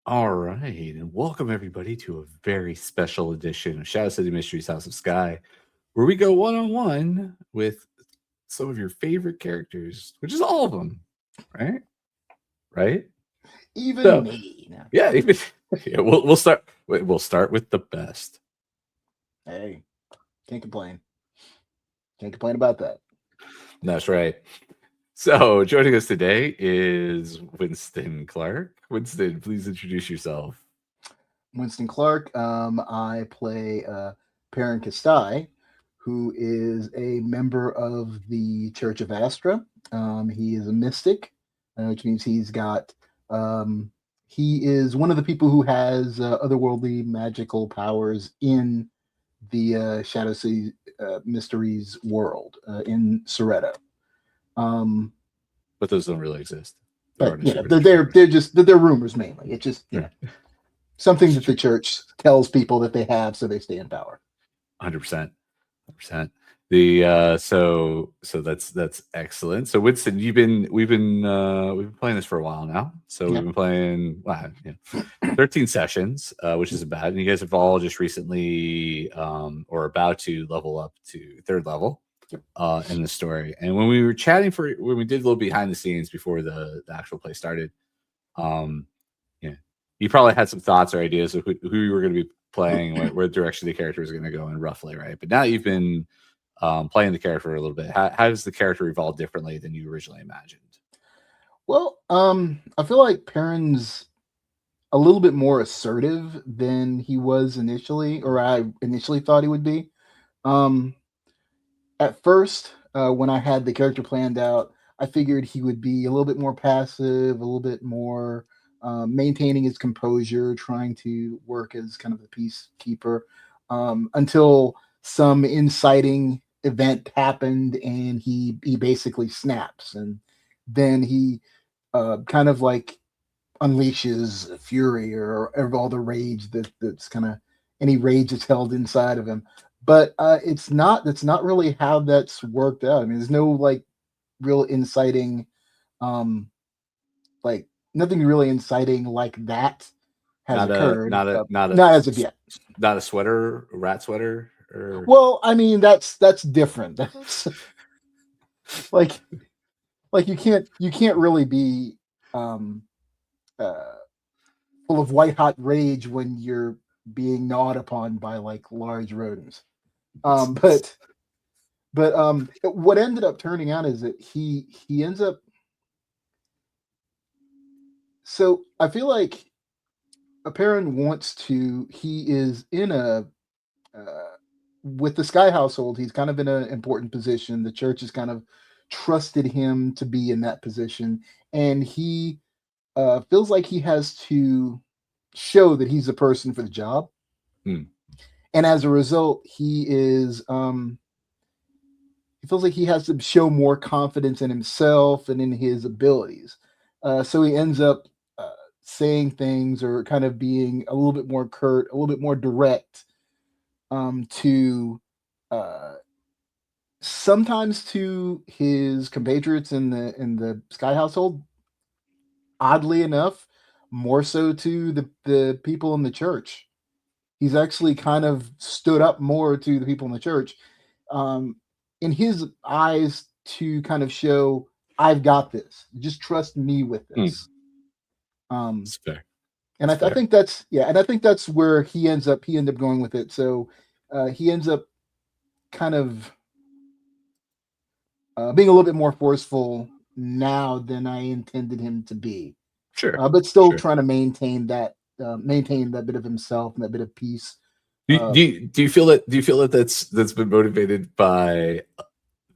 All right, and welcome everybody to a very special edition of Shadow City Mysteries House of Skye, where we go one on one with some of your favorite characters, which is all of them, right? Right? Even So, me. No. yeah, even yeah, we'll start. We'll start with the best. Hey, can't complain. Can't complain about that. That's right. So, joining us today is Winston Clark. Winston, please introduce yourself. Winston Clark. I play Peryn Kestai, who is a member of the Church of Astra. He is a mystic, which means he's got. He is one of the people who has otherworldly magical powers in the Shadow City Mysteries world in Soretto. But those don't really exist. There are But no you know, supernatural powers. they're rumors mainly. It's just Yeah, something it's that the true. church tells people that they have so they stay in power. 100%. 100%. The so that's excellent. So Winston, we've been playing this for a while now. So we've Yeah. been playing 13 sessions, which isn't bad. And you guys have all just recently or about to level up to third level Yep. in the story. And when we were chatting when we did a little behind the scenes before the actual play started, um yeah, you probably had some thoughts or ideas of who you were going to be playing, where direction the character is going to go in roughly, right? But now you've been playing the character a little bit. How does the character evolve differently than you originally imagined? Well, I feel like Perrin's a little bit more assertive than he was initially, or I initially thought he would be. Um, at first, when I had the character planned out, I figured he would be a little bit more passive, a little bit more maintaining his composure, trying to work as kind of a peacekeeper until some inciting event happened and he basically snaps and then he kind of like unleashes fury or all the rage that's kind of any rage that's held inside of him. But that's not really how that's worked out. I mean, there's no like real inciting, um, like nothing really inciting like that has Not a occurred. not a not a Not as of yet. not a sweater, a rat sweater, or Well, I mean that's different. That's like you can't really be um, uh, full of white hot rage when you're being gnawed upon by like large rodents. Um, but what ended up turning out is that he ends up. So I feel like Perrin wants to. He is in a with the Skye household. He's kind of in an important position. The church has kind of trusted him to be in that position, and he feels like he has to show that he's the person for the job. hmm, And as a result, he feels like he has to show more confidence in himself and in his abilities. So he ends up saying things or kind of being a little bit more curt, a little bit more direct to uh, sometimes to his compatriots in the Skye household. Oddly enough, more so to the people in the church. He's actually kind of stood up more to the people in the church um, in his eyes to kind of show I've got this. Just trust me with hmm, this. Um, it's fair. and It's I fair. think that's yeah, and I think that's where he ended up going with it. So he ends up kind of being a little bit more forceful now than I intended him to be, Sure. but still Sure. trying to maintain that bit of himself and that bit of peace. Uh, Do you feel that that's been motivated by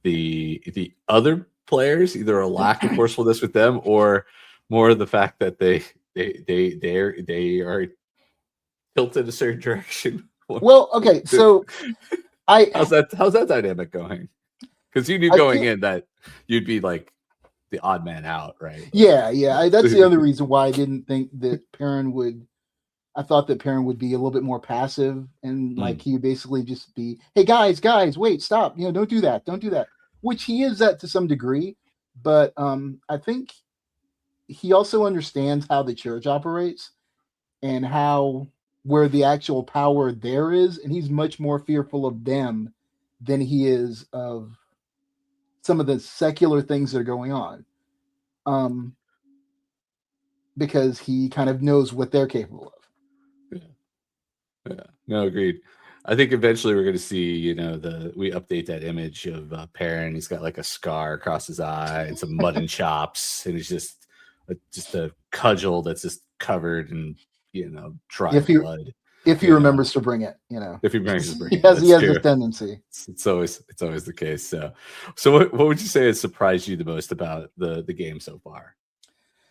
the other players, either a lack of forcefulness with them or more the fact that they are tilted a certain direction? well, okay, so I How's that dynamic going? Because you knew I going feel in that you'd be like the odd man out, right? that's the other reason why I didn't think that Perrin would. I thought that Perrin would be a little bit more passive and like Mm, he would basically just be, "Hey guys, wait, stop! You know, don't do that." Which he is that to some degree, but I think he also understands how the church operates, and where the actual power there is, and he's much more fearful of them than he is of some of the secular things that are going on. Because he kind of knows what they're capable of. Yeah. No, agreed. I think eventually we're going to see, we update that image of Peryn. He's got like a scar across his eye and some mud and chops, and he's just a cudgel that's just covered in, dry blood. If he remembers to bring it, if he remembers to bring it, he has this tendency. It's always the case. So what would you say has surprised you the most about the game so far?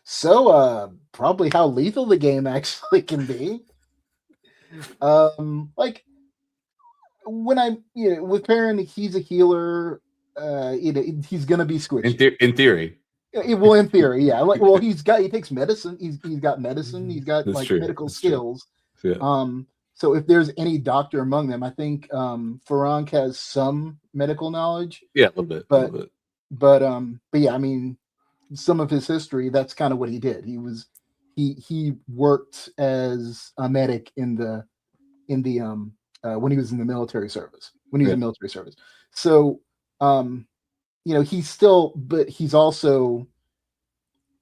So probably how lethal the game actually can be. Like when I'm with Peryn, he's a healer. He's gonna be squishy. In theory. Well, in theory, yeah. Like, well, he takes medicine. He's got medicine. He's got That's true. medical skills. Yeah. So if there's any doctor among them, I think Farank has some medical knowledge. Yeah, a little bit. But yeah, I mean, some of his history, that's kind of what he did. He worked as a medic in the when he was in the military service. So he's also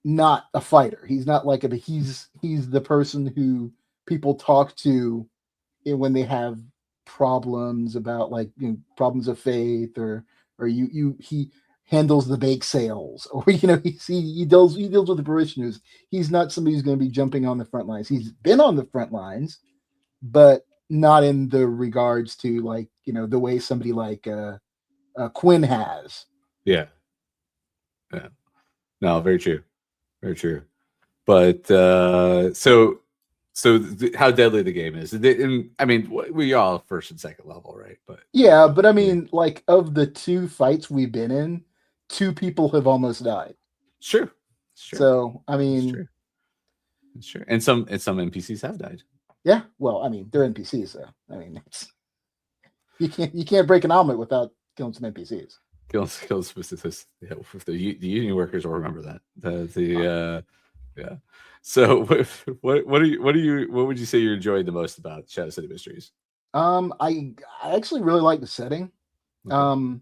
not a fighter. He's not like he's the person who people talk to when they have problems about problems of faith or he handles the bake sales, or he deals with the parishioners. He's not somebody who's going to be jumping on the front lines. He's been on the front lines, but not in the regards to the way somebody like Quinn has. Yeah. No, very true. But so how deadly the game is? I mean, we all first and second level, right? But yeah, but I mean, of the 2 fights we've been in, 2 people have almost died. Sure. So I mean, it's true. And some NPCs have died. Yeah, well, I mean, they're NPCs, so I mean, you can't break an omelet without killing some NPCs. Kills the union workers will remember that. Yeah. So what would you say you enjoyed the most about Shadow City Mysteries? I actually really like the setting. Okay.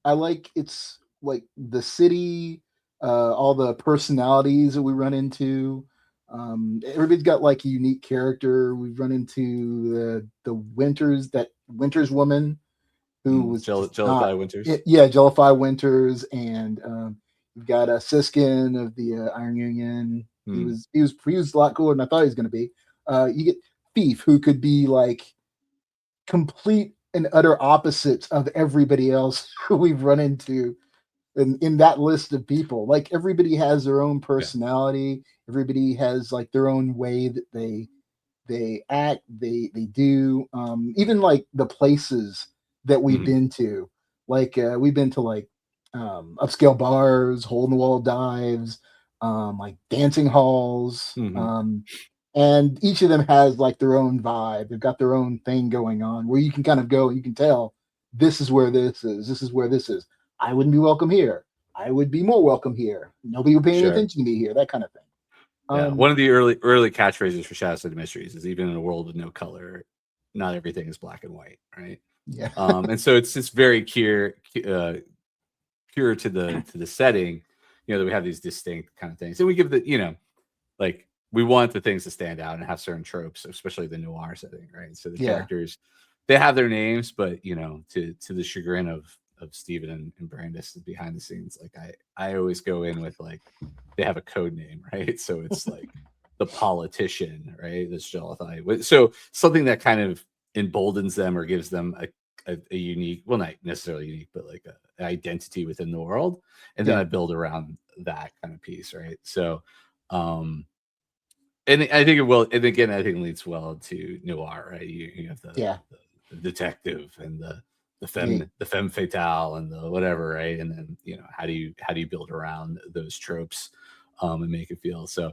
I like it's like the city, all the personalities that we run into. Everybody's got a unique character. We've run into the Winters woman who was Jellify Winters. Yeah, Jellify Winters, and we've got Siskin of the Iron Union. He was a lot cooler than I thought he was going to be. You get Thief, who could be complete and utter opposites of everybody else who we've run into in that list of people. Everybody has their own personality. Yeah. Everybody has their own way that they act, they do. Even the places that we've been to, we've been to upscale bars, hole in the wall dives, dancing halls. And each of them has their own vibe. They've got their own thing going on where you can kind of go, you can tell this is where this is. This is where this is. I wouldn't be welcome here. I would be more welcome here. Nobody would pay any attention to me here. That kind of thing. Yeah. One of the early catchphrases for Shadow City Mysteries is, even in a world with no color, not everything is black and white, right? Yeah. And so it's very cure to the setting, that we have these distinct kind of things, and we give we want the things to stand out and have certain tropes, especially the noir setting, right? So the characters, they have their names, but to the chagrin of Steven and Brandis behind the scenes, I always go in with they have a code name, right? So it's the politician, right? This Jellify. So something that kind of emboldens them or gives them a unique, well, not necessarily unique, but an identity within the world, and then I build around that kind of piece, right? So and I think it will, and again, I think it leads well to noir, right? You have the detective and the femme fatale and the whatever, right? And then how do you build around those tropes and make it feel so.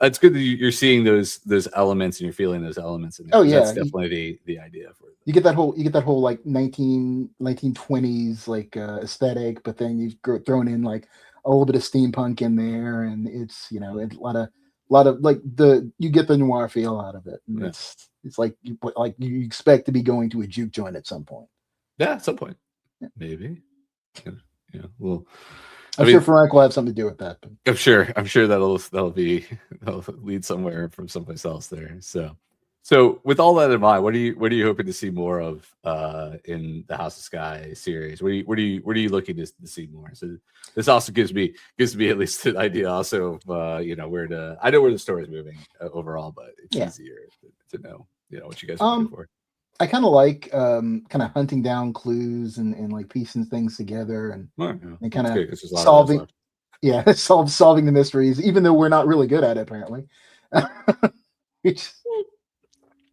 It's good that you're seeing those elements and you're feeling those elements in there. Oh yeah, that's definitely the idea for it. You get that whole 1920s aesthetic, but then you've thrown in a little bit of steampunk in there, and it's a lot of like you get the noir feel out of it. And Yeah. it's like you expect to be going to a juke joint at some point. Yeah, at some point. Yeah. Maybe. Yeah. Well, I'm sure Frank will have something to do with that. But. I'm sure that'll lead somewhere from someplace else there. So with all that in mind, what are you hoping to see more of in the House of Skye series? What are you looking to see more? So this also gives me at least an idea also of I know where the story is moving overall, but it's easier to know what you guys are looking for. I kind of like kind of hunting down clues and like piecing things together and kind of solving solving the mysteries, even though we're not really good at it apparently.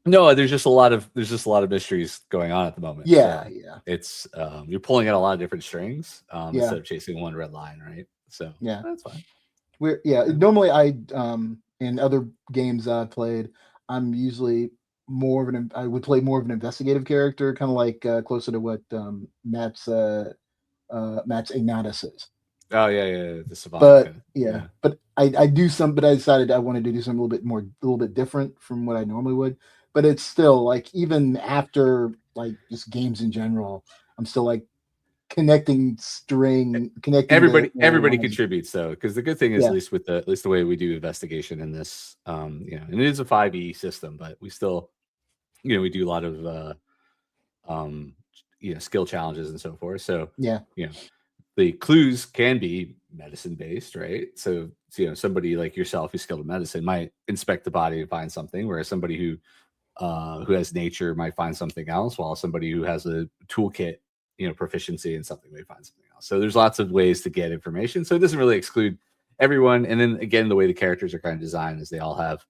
No, there's just a lot of mysteries going on at the moment. Yeah, so it's you're pulling out a lot of different strings instead of chasing one red line, right? So that's fine. Normally I in other games I've played, I'm usually I would play more of an investigative character, kind of like closer to what Matt's Ignatus is. Oh the savant. But but I do some, but I decided I wanted to do something a little bit different from what I normally would. But it's still like, even after like just games in general, I'm still like connecting. Everybody contributes though, because the good thing is at least the way we do investigation in this, and it is a 5e system, but we still, we do a lot of skill challenges and so forth. So the clues can be medicine based, right? So somebody like yourself who's skilled in medicine might inspect the body and find something, whereas somebody who has nature might find something else, while somebody who has a toolkit, proficiency in something may find something else. So there's lots of ways to get information. So it doesn't really exclude everyone. And then again, the way the characters are kind of designed is they all have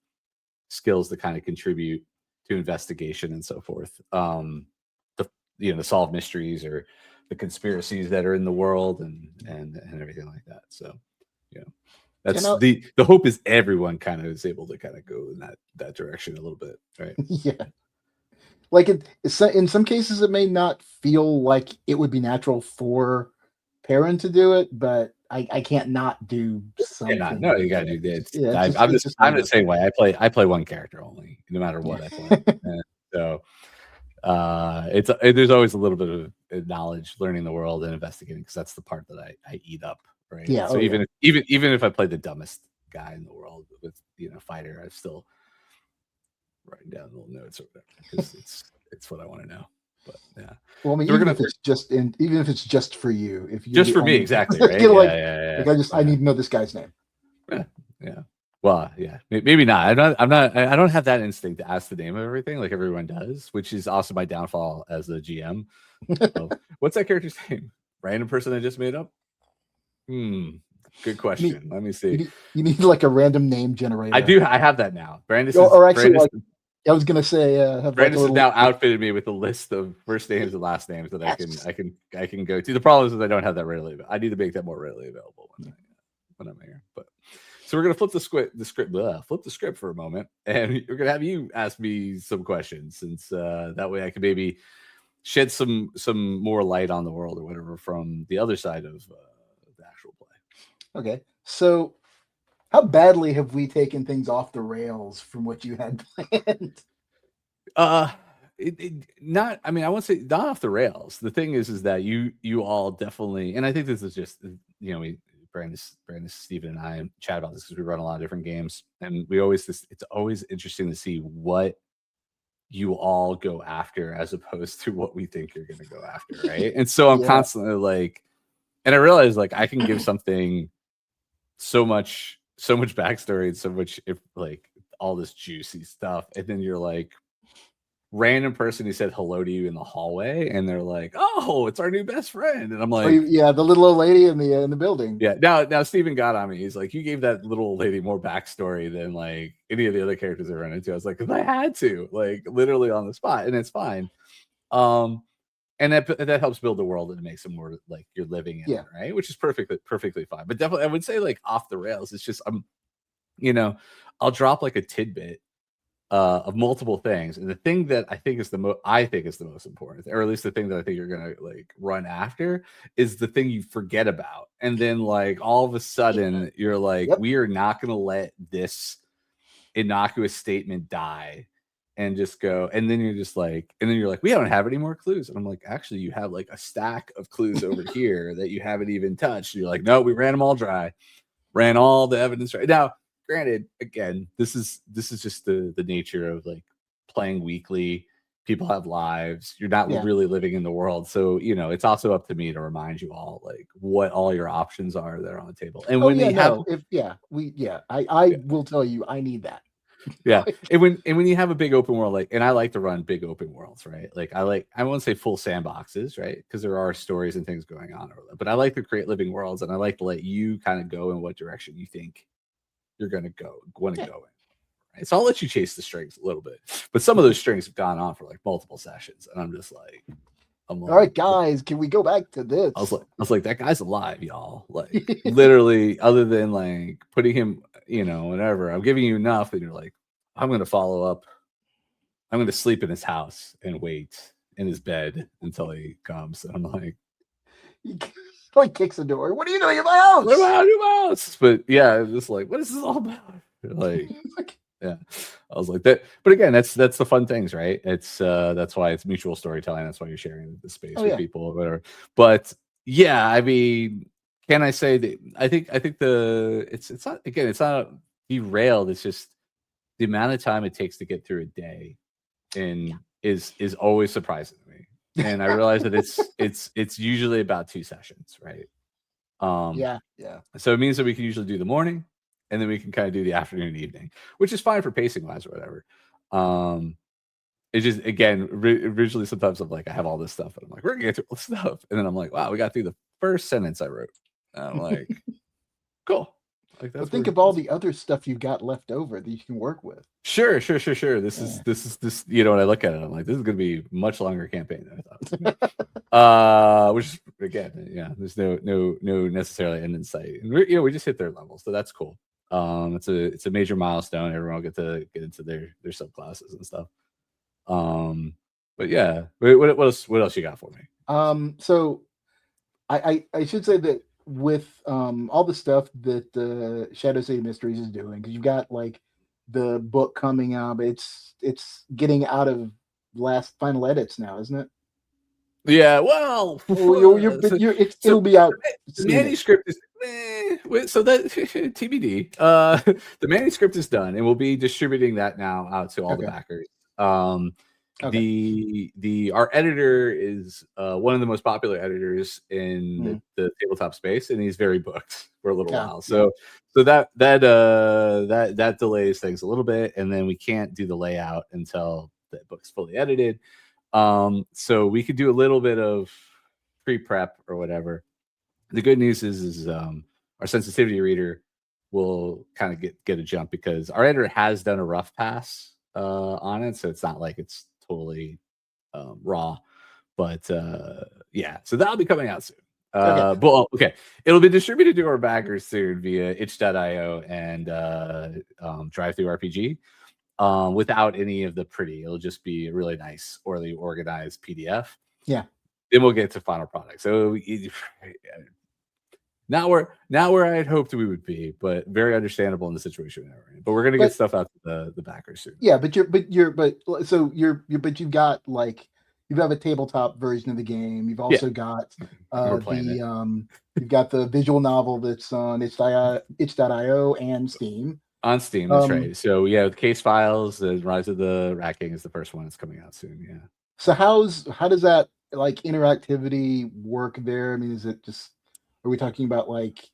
skills that kind of contribute to investigation and so forth. To solve mysteries or the conspiracies that are in the world and everything like that. So that's the hope is everyone kind of is able to kind of go in that direction a little bit, right? Yeah. Like in some cases, it may not feel like it would be natural for Peryn to do it, but I can't not do something. No, you gotta do that. I'm the same way. I play one character only, no matter what I play. And so there's always a little bit of knowledge, learning the world and investigating, because that's the part that I eat up, right? Yeah. So even if I play the dumbest guy in the world with fighter, I'm still writing down little notes or whatever, because it's what I want to know. But yeah. Well, I mean, so even if it's just for you, if you just for me, exactly, right? I need to know this guy's name. Yeah. Well, yeah, maybe not. I don't have that instinct to ask the name of everything like everyone does, which is also my downfall as a GM. So, what's that character's name? Random person I just made up? Good question. Let me see. You need like a random name generator. I do. I have that now. Brandis I was gonna say, Brandis has now outfitted me with a list of first names and last names that I can go to. The problem is I don't have that readily. I need to make that more readily available when I'm here. But so we're gonna flip the script for a moment, and we're gonna have you ask me some questions, since that way I can maybe shed some more light on the world or whatever from the other side of the actual play. Okay, so how badly have we taken things off the rails from what you had planned? Not. I mean, I won't say not off the rails. The thing is that you all definitely, and I think this is just Brandis, Steven, and I chat about this because we run a lot of different games, and it's always interesting to see what you all go after as opposed to what we think you're going to go after, right? And so I'm constantly like, and I realize like I can give something so much backstory and so much all this juicy stuff, and then you're like, random person who said hello to you in the hallway, and they're like, "Oh, it's our new best friend," and I'm like, the little old lady in the building. Yeah. Now Steven got on me. He's like, "You gave that little old lady more backstory than like any of the other characters I run into." I was like, "Because I had to, like, literally on the spot," and it's fine. And that helps build the world and it makes it more like you're living in it, right? Which is perfectly fine. But definitely, I would say like off the rails. It's just I'll drop like a tidbit of multiple things, and the thing that I think is the most important, or at least the thing that I think you're gonna like run after, is the thing you forget about, and then like all of a sudden you're like, we are not gonna let this innocuous statement die and just go, and then you're like, we don't have any more clues. And I'm like, actually, you have like a stack of clues over here that you haven't even touched. And you're like, no, we ran them all dry, ran all the evidence right. Now, granted, again, this is just the nature of like playing weekly. People have lives. You're not really living in the world. So, it's also up to me to remind you all like what all your options are that are on the table. And when I will tell you, I need that. Yeah. And when you have a big open world, like, and I like to run big open worlds, right? Like I won't say full sandboxes, right? Because there are stories and things going on, but I like to create living worlds, and I like to let you kind of go in what direction you think you're going to go in. Right? So I'll let you chase the strings a little bit, but some of those strings have gone on for like multiple sessions, and I'm just like, all right, guys, can we go back to this? I was like, that guy's alive, y'all. Like, literally, other than like putting him, whatever. I'm giving you enough, and you're like, I'm going to follow up. I'm going to sleep in his house and wait in his bed until he comes. And I'm like, he kicks the door. What are you doing in my house? What about my house? But yeah, just like, what is this all about? Like, yeah, I was like that. But again, that's the fun things, right? It's that's why it's mutual storytelling. That's why you're sharing the space with people or whatever. But yeah, I mean, can I say that I think it's not, again, it's not derailed. It's just the amount of time it takes to get through a day and is always surprising to me. And I realize that it's usually about 2 sessions, right? Yeah. So it means that we can usually do the morning, and then we can kind of do the afternoon and evening, which is fine for pacing wise or whatever. It's just, again, originally sometimes I'm like, I have all this stuff, and I'm like, we're gonna get through all this stuff, and then I'm like, wow, we got through the first sentence I wrote. And I'm like, cool. Like, but think of all the other stuff you've got left over that you can work with. Sure. This is when I look at it, I'm like, this is going to be a much longer campaign than I thought. Which again, there's no necessarily end in sight. And we just hit their level, so that's cool. It's a major milestone. Everyone will get to get into their subclasses and stuff. But yeah, what else you got for me? So I should say that with all the stuff that Shadow City Mysteries is doing, because you've got like the book coming out, it's getting out of final edits now, isn't it? Yeah, well, it'll be out. The manuscript is so that TBD. The manuscript is done, and we'll be distributing that now out to all the backers. Our editor is one of the most popular editors in the tabletop space, and he's very booked for a little while. So that delays things a little bit, and then we can't do the layout until the book's fully edited. So we could do a little bit of pre-prep or whatever. The good news is our sensitivity reader will kind of get a jump, because our editor has done a rough pass on it, so it's not like it's totally raw, but yeah, so that'll be coming out soon. But it'll be distributed to our backers soon via itch.io and DriveThruRPG, without any of the pretty. It'll just be a really nice, orally organized PDF. Yeah. Then we'll get to final product. So not where I had hoped we would be, but very understandable in the situation we're in. But we're gonna get stuff out to the backers soon. Yeah, but you've got like, you have a tabletop version of the game. You've also got you've got the visual novel that's on itch.io and Steam. On Steam, that's right. So yeah, the Case Files, the Rise of the Rat King is the first one that's coming out soon. Yeah. So how does that like interactivity work there? I mean, is it just, are we talking about like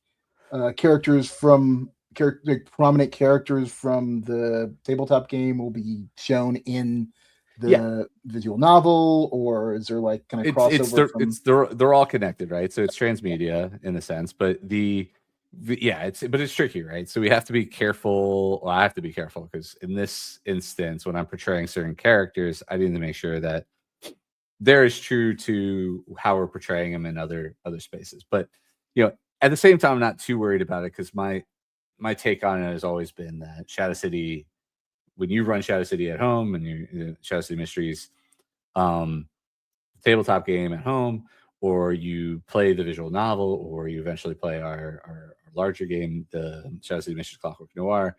prominent characters from the tabletop game will be shown in the visual novel, or is there like kind of crossover? They're all connected, right? So it's transmedia in a sense, but it's tricky, right? So we have to be careful. Well, I have to be careful, because in this instance, when I'm portraying certain characters, I need to make sure that they're as true to how we're portraying them in other spaces. But at the same time, I'm not too worried about it, because my take on it has always been that Shadow City, when you run Shadow City at home and you Shadow City Mysteries tabletop game at home, or you play the visual novel, or you eventually play our larger game, the Shadow City Mysteries Clockwork Noir,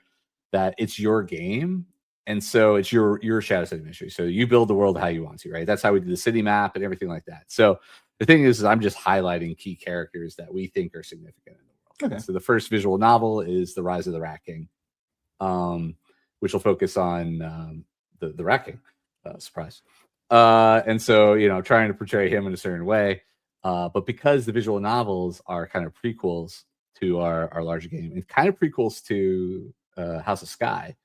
that it's your game. And so it's your Shadow City mystery. So you build the world how you want to, right? That's how we do the city map and everything like that. So the thing is I'm just highlighting key characters that we think are significant in the world. Okay. So the first visual novel is The Rise of the Rat King, which will focus on the Rat King. Surprise. And so, trying to portray him in a certain way. But because the visual novels are kind of prequels to our larger game and kind of prequels to House of Skye,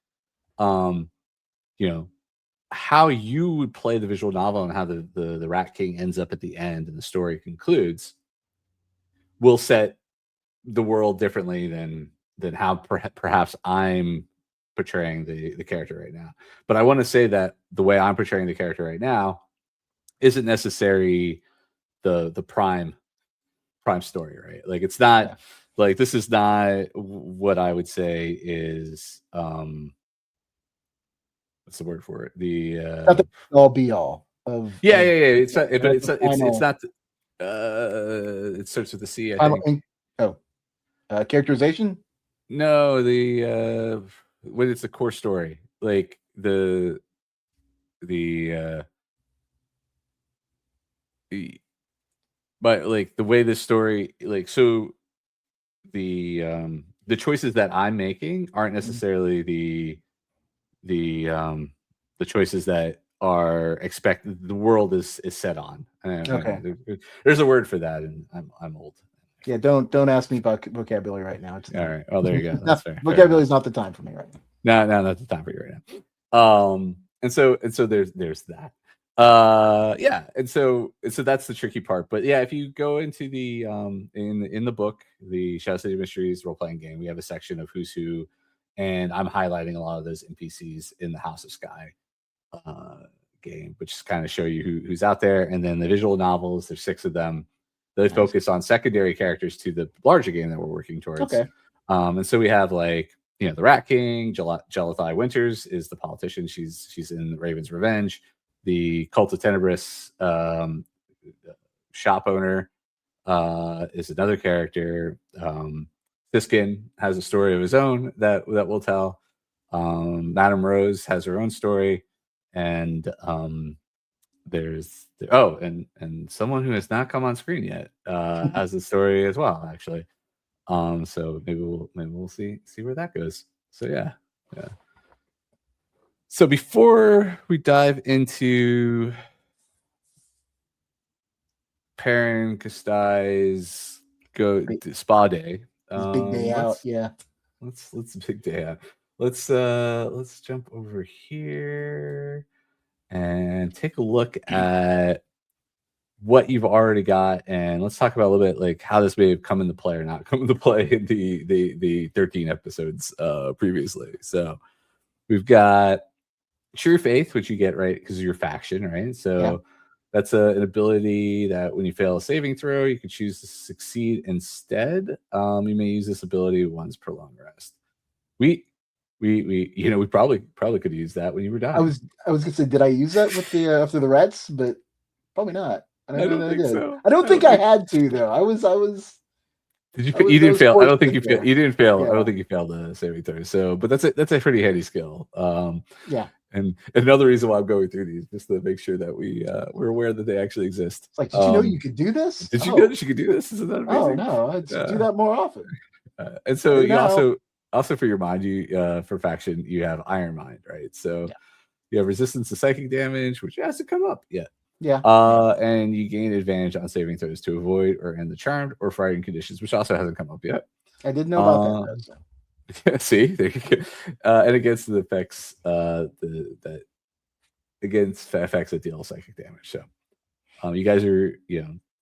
how you would play the visual novel and how the Rat King ends up at the end and the story concludes will set the world differently than how perhaps I'm portraying the character right now. But I want to say that the way I'm portraying the character right now isn't necessarily the prime story, right? Like it's not like this is not what I would say is what's the word for it? The all be all of It's not, but it's not. It starts with the C. I think. Characterization. No, when it's the core story, like but like the way this story, like so, the choices that I'm making aren't necessarily the choices that are expected. The world is set on. Okay, there's a word for that, and I'm old. Yeah, don't ask me about vocabulary right now. All right. Oh, there you go. That's fair. Vocabulary is not the time for me right now. No, not the time for you right now. And so there's that. And so that's the tricky part. But yeah, if you go into the in the book, the Shadow City Mysteries role playing game, we have a section of who's who, and I'm highlighting a lot of those NPCs in the House of Skye game, which is kind of show you who's out there. And then the visual novels, there's 6 of them. They focus on secondary characters to the larger game that we're working towards. Okay. And so we have the Rat King, Gelathai Winters is the politician. She's in Raven's Revenge. The Cult of Tenebris shop owner is another character. Thyskin has a story of his own that we'll tell. Madame Rose has her own story, and there's and someone who has not come on screen yet has a story as well, actually. So maybe we'll see where that goes. So yeah. So before we dive into Peryn Kestai's spa day, big day out, yeah. Let's big day out. Let's jump over here and take a look at what you've already got, and let's talk about a little bit like how this may have come into play or not come into play in the 13 episodes previously. So we've got Sure Faith, which you get right because of your faction, right? So that's an ability that when you fail a saving throw, you can choose to succeed instead. You may use this ability once per long rest. We probably could use that when you were dying. I was gonna say, did I use that with the after the rats? But probably not. I don't think so. I don't think I had to though. I was. Did you? You didn't fail. I don't think you failed. You didn't fail. Yeah. I don't think you failed the saving throw. So, but that's a pretty handy skill. And another reason why I'm going through these, just to make sure that we're aware that they actually exist. It's like, did you know you could do this? Did you know that you could do this? Isn't that amazing? Oh no, I'd do that more often. And so you also for your mind, for faction, you have Iron Mind, right? So you have resistance to psychic damage, which hasn't come up yet. Yeah. And you gain advantage on saving throws to avoid or end the charmed or fighting conditions, which also hasn't come up yet. I didn't know about that. So. See, there you go. And against the effects, against effects that deal psychic damage. So, you guys are,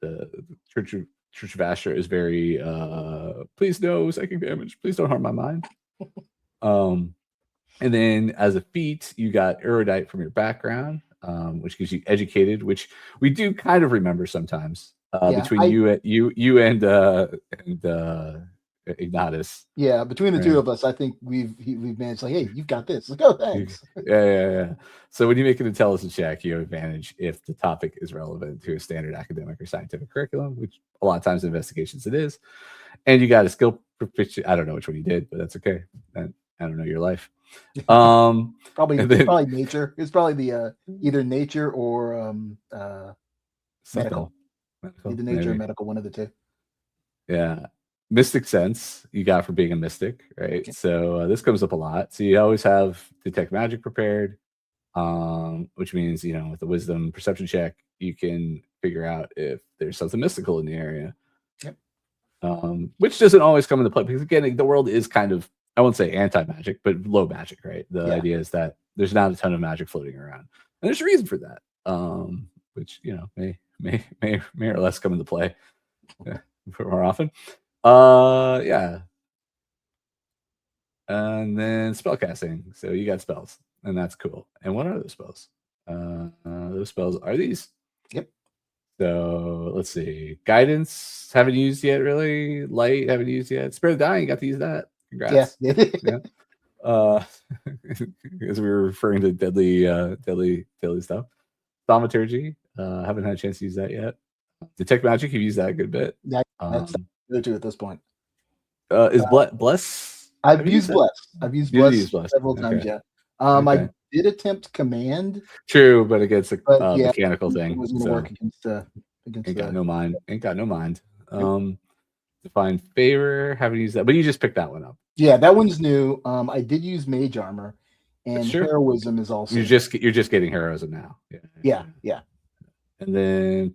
the Church of Astra is very, please no psychic damage. Please don't harm my mind. And then as a feat, you got erudite from your background, which gives you educated, which we do kind of remember sometimes between you and Ignatus. Yeah, between the two of us, I think we've managed. Like, hey, you've got this. Like, oh, thanks. Yeah. So when you make an intelligence check, you have advantage if the topic is relevant to a standard academic or scientific curriculum, which a lot of times in investigations it is. And you got a skill proficiency. I don't know which one you did, but that's okay. And I don't know your life. Probably and then probably nature. It's probably the either nature or medical. Either nature or maybe. medical, one of the two. Yeah. Mystic sense you got for being a mystic, right? Okay. So this comes up a lot. So you always have detect magic prepared, which means, you know, with the wisdom perception check, you can figure out if there's something mystical in the area. Yep. Which doesn't always come into play because, again, the world is kind of, I won't say anti-magic, but low magic, right? The idea is that there's not a ton of magic floating around, and there's a reason for that, which, you know, may or less come into play more often. Yeah. And then spell casting. So you got spells, and that's cool. And what are those spells? Those spells are these. Yep. So let's see. Guidance, haven't used yet, really. Light, haven't used yet. Spirit of Dying, got to use that. Congrats. Yeah. As we were referring to deadly stuff. Thaumaturgy, haven't had a chance to use that yet. Detect magic, you've used that a good bit. That's the two at this point. Is bless? I've used bless. I've used bless several times. Yeah. I did attempt command. True, but against a mechanical thing. It wasn't going to work against. Ain't got no mind. Define favor. Haven't used that, but you just picked that one up. Yeah, that one's new. I did use mage armor, and heroism is also. You're just getting heroism now. Yeah. And then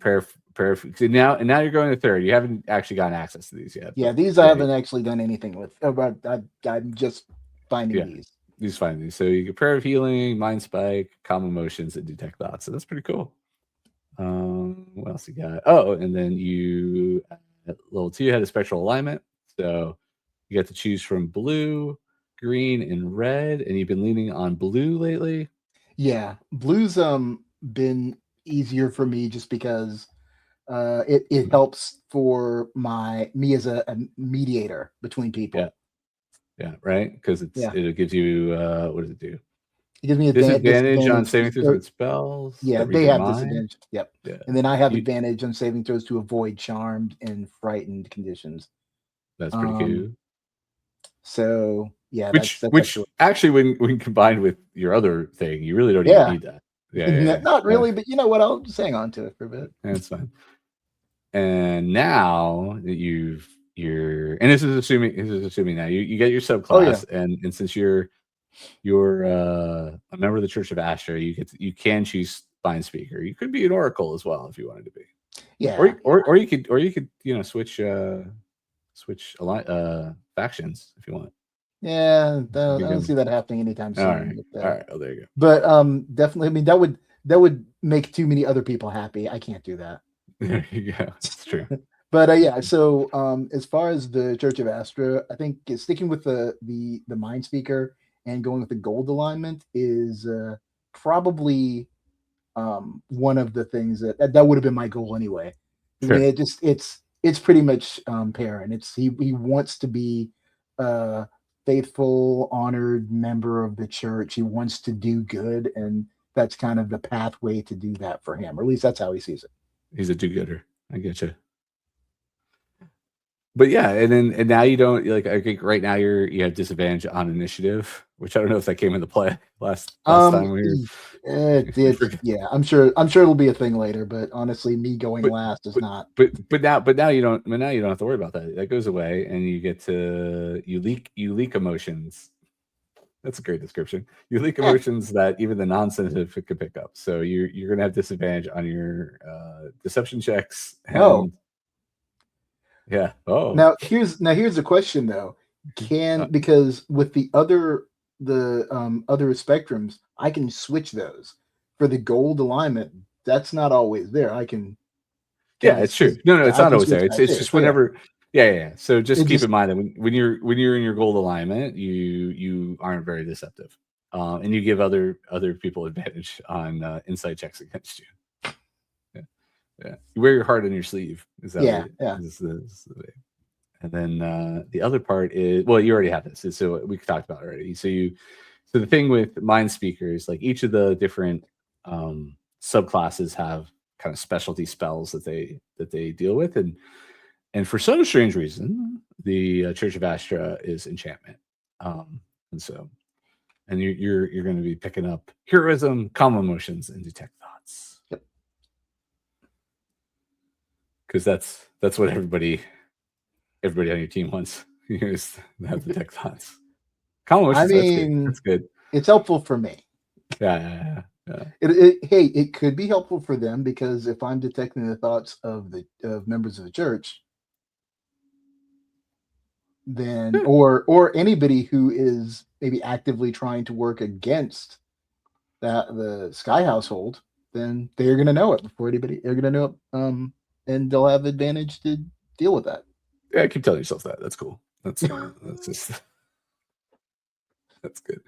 now you're going to third. You haven't actually gotten access to these yet. Yeah, these I haven't actually done anything with. I'm just finding these. These find these. So you get prayer of healing, mind spike, calm emotions, and detect thoughts. So that's pretty cool. What else you got? Oh, and then you at level 2 had a spectral alignment. So you got to choose from blue, green, and red. And you've been leaning on blue lately. Yeah, blue's been easier for me just because it helps for me as a mediator between people. Yeah, right. Because it gives you what does it do? It gives me disadvantage on saving throws with spells. Yeah, they have disadvantage. Yep. Yeah. And then I have advantage on saving throws to avoid charmed and frightened conditions. That's pretty cool. So yeah, which actually when combined with your other thing, you really don't even need that. Yeah, not really, but you know what? I'll just hang on to it for a bit. That's fine. And now that and this is assuming now you get your subclass, and since you're a member of the Church of Astra, you can choose Spine Speaker. You could be an Oracle as well if you wanted to be. Yeah. Or you could switch factions if you want. Yeah, I don't see that happening anytime soon. All right. Oh, there you go. But definitely, I mean, that would make too many other people happy. I can't do that. Yeah, that's true. But yeah, so as far as the Church of Astra, I think sticking with the Mind Speaker and going with the gold alignment is probably one of the things that would have been my goal anyway. Sure. I mean, it's pretty much Peryn. He wants to be a faithful, honored member of the church. He wants to do good, and that's kind of the pathway to do that for him, or at least that's how he sees it. He's a do-gooder. I get you. But yeah, and now you don't I think right now you have disadvantage on initiative, which I don't know if that came into play last time we were. It did. Yeah, I'm sure it'll be a thing later. But honestly, me going last is not. But now you don't. Now you don't have to worry about that. That goes away, and you get to you leak emotions. That's a great description. You leak emotions that even the non-sensitive could pick up. So you're gonna have disadvantage on your deception checks. Yeah. Oh. Now here's the question though. Because with the other spectrums, I can switch those. For the gold alignment, that's not always there. I can. Yeah, it's true. No, it's not always there. It's just whenever. Yeah. So just keep in mind that when you're in your gold alignment, you aren't very deceptive, and you give other people advantage on insight checks against you. Yeah, you wear your heart on your sleeve. Is that Is the way. And then the other part is, well, you already have this. So we talked about it already. So the thing with mind speakers, like each of the different subclasses have kind of specialty spells that they deal with, and for some strange reason, the Church of Astra is enchantment. And so, and you're going to be picking up heroism, calm emotions, and detect thoughts. Yep. Because that's what everybody on your team wants. Is have detect thoughts. Calm emotions. I mean, that's good. It's helpful for me. Yeah. It could be helpful for them, because if I'm detecting the thoughts of members of the church, then or anybody who is maybe actively trying to work against the Skye household, then they're going to know it before anybody. They're going to know it, and they'll have advantage to deal with that. Yeah, keep telling yourself that. That's cool. That's just that's good.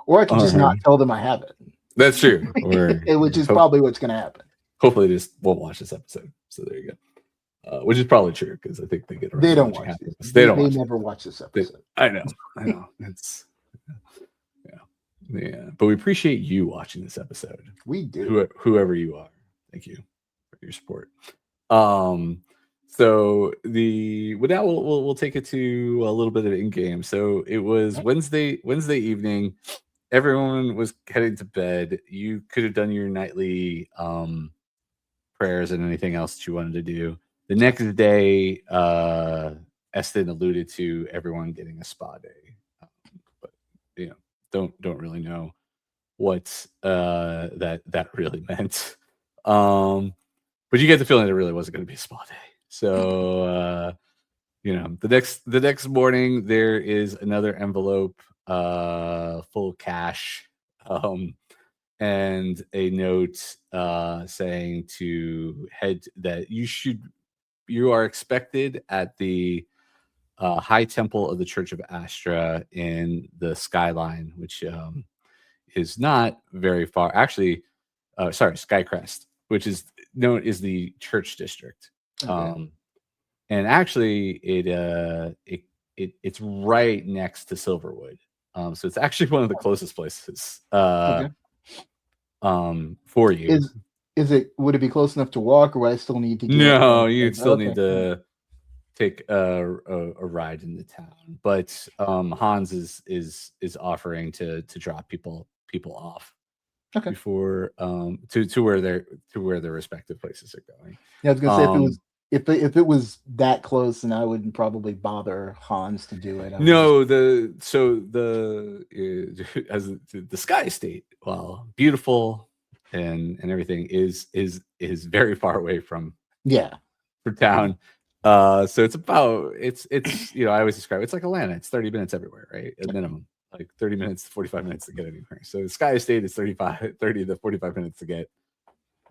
Or I can just not tell them I have it. That's true. Or which is probably what's going to happen. Hopefully, they just won't watch this episode. So there you go. Which is probably true, because I think they get around. They don't watch this. They never watch this episode. I know. It's yeah. But we appreciate you watching this episode. We do. Whoever you are, thank you for your support. So now we'll take it to a little bit of in game. So it was Wednesday evening. Everyone was heading to bed. You could have done your nightly prayers and anything else that you wanted to do. The next day, Eston alluded to everyone getting a spa day, but don't really know what that really meant. But you get the feeling it really wasn't going to be a spa day. So the next morning there is another envelope full of cash, and a note saying to head that you are expected at the High Temple of the Church of Astra in the Skyline, which is not very far. Actually, Skycrest, which is known as the church district. Okay. And actually, it's right next to Silverwood. So it's actually one of the closest places for you. Would it be close enough to walk, or would I still need to get No, you'd still need to take a ride into town. But Hans is offering to drop people off before to where their respective places are going. Yeah, I was gonna say, if it was that close, then I wouldn't probably bother Hans to do it. The Skye estate, well, beautiful and everything, is very far away from town. So it's I always describe it's like Atlanta. It's 30 minutes everywhere, right? At minimum, like 30 minutes to 45 minutes to get anywhere. So the Skye estate is 30 to 45 minutes to get,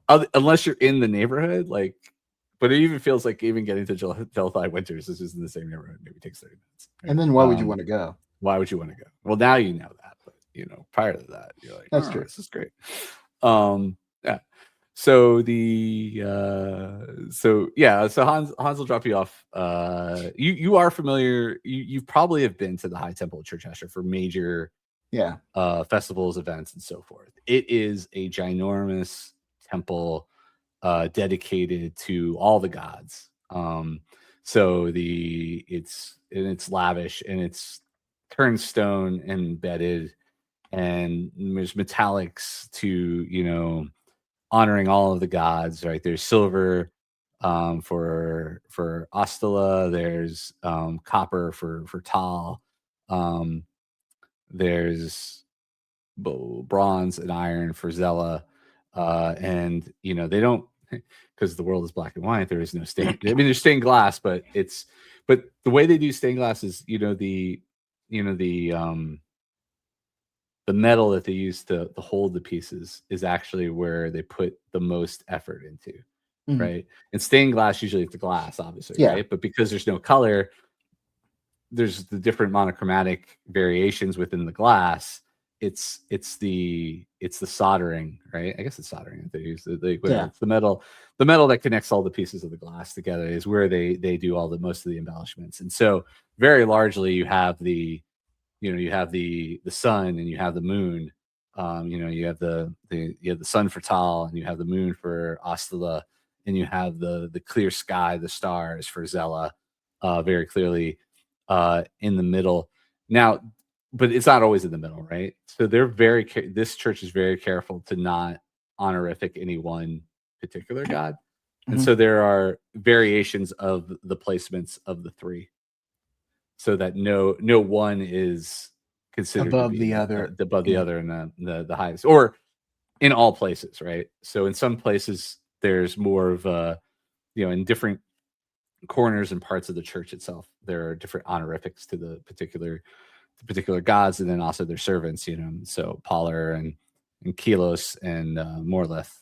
unless you're in the neighborhood, like. But it even feels like even getting to Delphi Winters is just in the same neighborhood. Maybe takes 30 minutes. Right? And then why would you want to go? Why would you want to go? Well, now you know that, but prior to that, you're like, that's true. This is great. Yeah. So so Hans will drop you off. You are familiar. You probably have been to the High Temple of Church Astra for major festivals, events, and so forth. It is a ginormous temple. Dedicated to all the gods. So it's lavish, and it's turnstone embedded, and there's metallics to honoring all of the gods, right? There's silver for Ostala, there's copper for Tal, there's bronze and iron for Zella, and they don't, because the world is black and white. There is no stained. I mean, there's stained glass, but the way they do stained glass is the metal that they use to hold the pieces is actually where they put the most effort into, right? And stained glass usually it's the glass, obviously, right? But because there's no color, there's the different monochromatic variations within the glass. It's the soldering, right? I guess it's soldering that they use. It's the metal that connects all the pieces of the glass together is where they do all the most of the embellishments. And so very largely you have the sun and you have the moon. You have the sun for Tal, and you have the moon for Ostala, and you have the clear sky, the stars for Zella, very clearly in the middle. Now, but it's not always in the middle, right? So they're this church is very careful to not honorific any one particular god. And Mhm. so there are variations of the placements of the three, so that no one is considered to Above be the other. above the Yeah. other and the highest, or in all places, right? So in some places there's more of a, in different corners and parts of the church itself, there are different honorifics to the particular gods, and then also their servants, so Polar and Kilos and Morleth,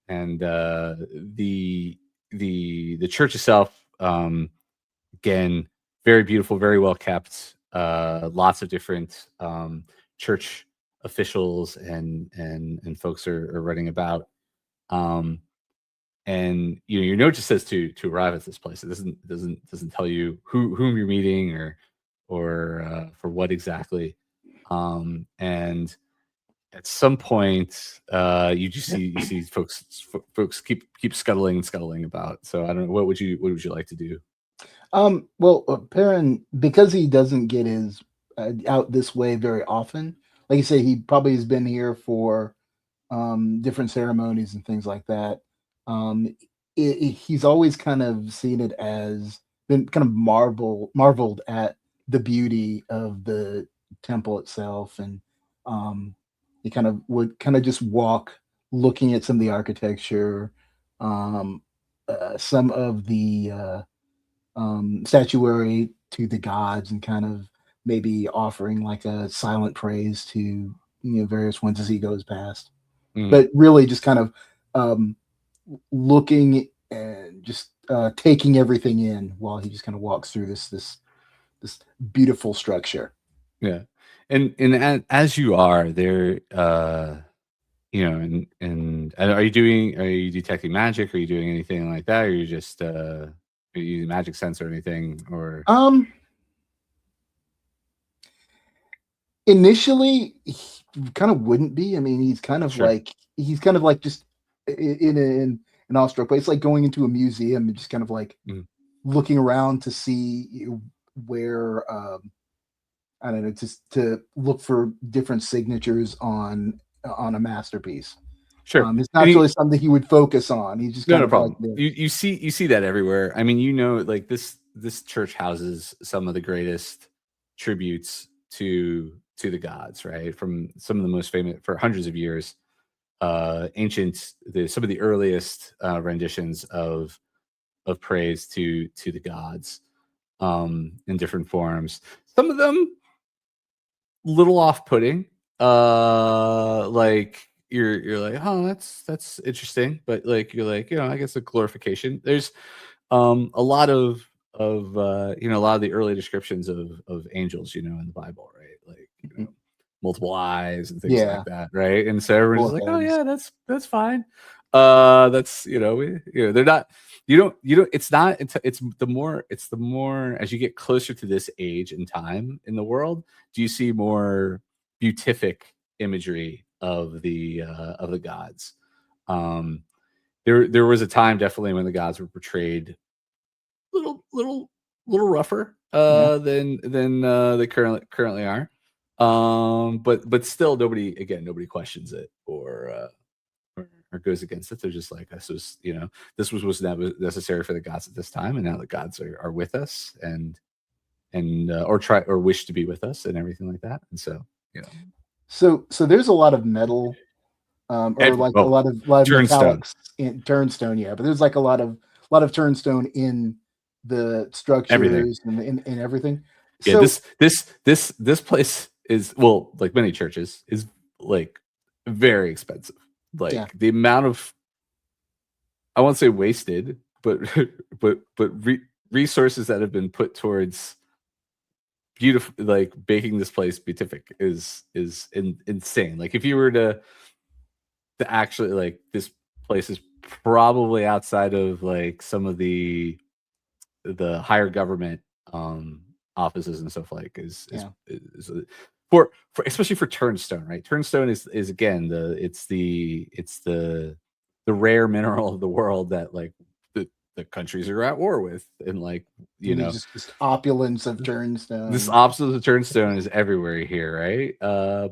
and the church itself, again, very beautiful, very well kept, lots of different church officials and folks are running about, and your note just says to arrive at this place. It doesn't tell you whom you're meeting or for what exactly, and at some point you see folks keep scuttling about. So I don't know, what would you like to do? Well, Perrin, because he doesn't get his out this way very often, like you say, he probably has been here for different ceremonies and things like that. Um, he's always kind of seen it as been kind of marveled at the beauty of the temple itself, and he kind of would kind of just walk looking at some of the architecture, um, some of the statuary to the gods, and kind of maybe offering like a silent praise to various ones as he goes past, Mm. but really just kind of um, looking and just taking everything in while he just kind of walks through this beautiful structure. Yeah, and as you are there, and are you detecting magic? Are you doing anything like that? Or are you just are you using magic sense or anything? Or Um, Initially, he kind of wouldn't be. I mean, sure, he's kind of like just in an awestruck place, like going into a museum and just kind of like mm, looking around to see where I don't know, just to look for different signatures on a masterpiece. sure. It's And not really something he would focus on. He's just no, kind no of like problem. there. You see that everywhere. I mean, like this church houses some of the greatest tributes to the gods, right? From some of the most famous for hundreds of years, some of the earliest renditions of praise to the gods, in different forms. Some of them little off-putting. Like you're like, oh, that's interesting, but like you're like, I guess a glorification. There's a lot of a lot of the early descriptions of angels, in the Bible, right? Like, multiple eyes and things like Yeah, that, right? And so everyone's full just like, oh heads. yeah, that's fine. That's they're not. You don't. It's the more as you get closer to this age and time in the world, do you see more beatific imagery of the gods. Um, there was a time definitely when the gods were portrayed little rougher Yeah. than they currently are. But still nobody questions it or goes against it. They're just like, this was necessary for the gods at this time, and now the gods are with us and or try or wish to be with us and everything like that. And so, you know, So there's a lot of metal, or like a well, lot of turnstone, metallics in turnstone. Yeah, but there's like a lot of turnstone in the everything. structures and everything. Yeah, So this place is, well, like many churches, is like very expensive. yeah, Like the amount of, I won't say wasted, but resources that have been put towards beautiful, like making this place beatific is insane. Like if you were to actually, like, this place is probably outside of like some of the higher government offices and stuff, like yeah, is for especially for turnstone, right? Turnstone is again it's the rare mineral of the world that, like, the the countries are at war with, and like just opulence of Turnstone. This opposite of Turnstone is everywhere here, right?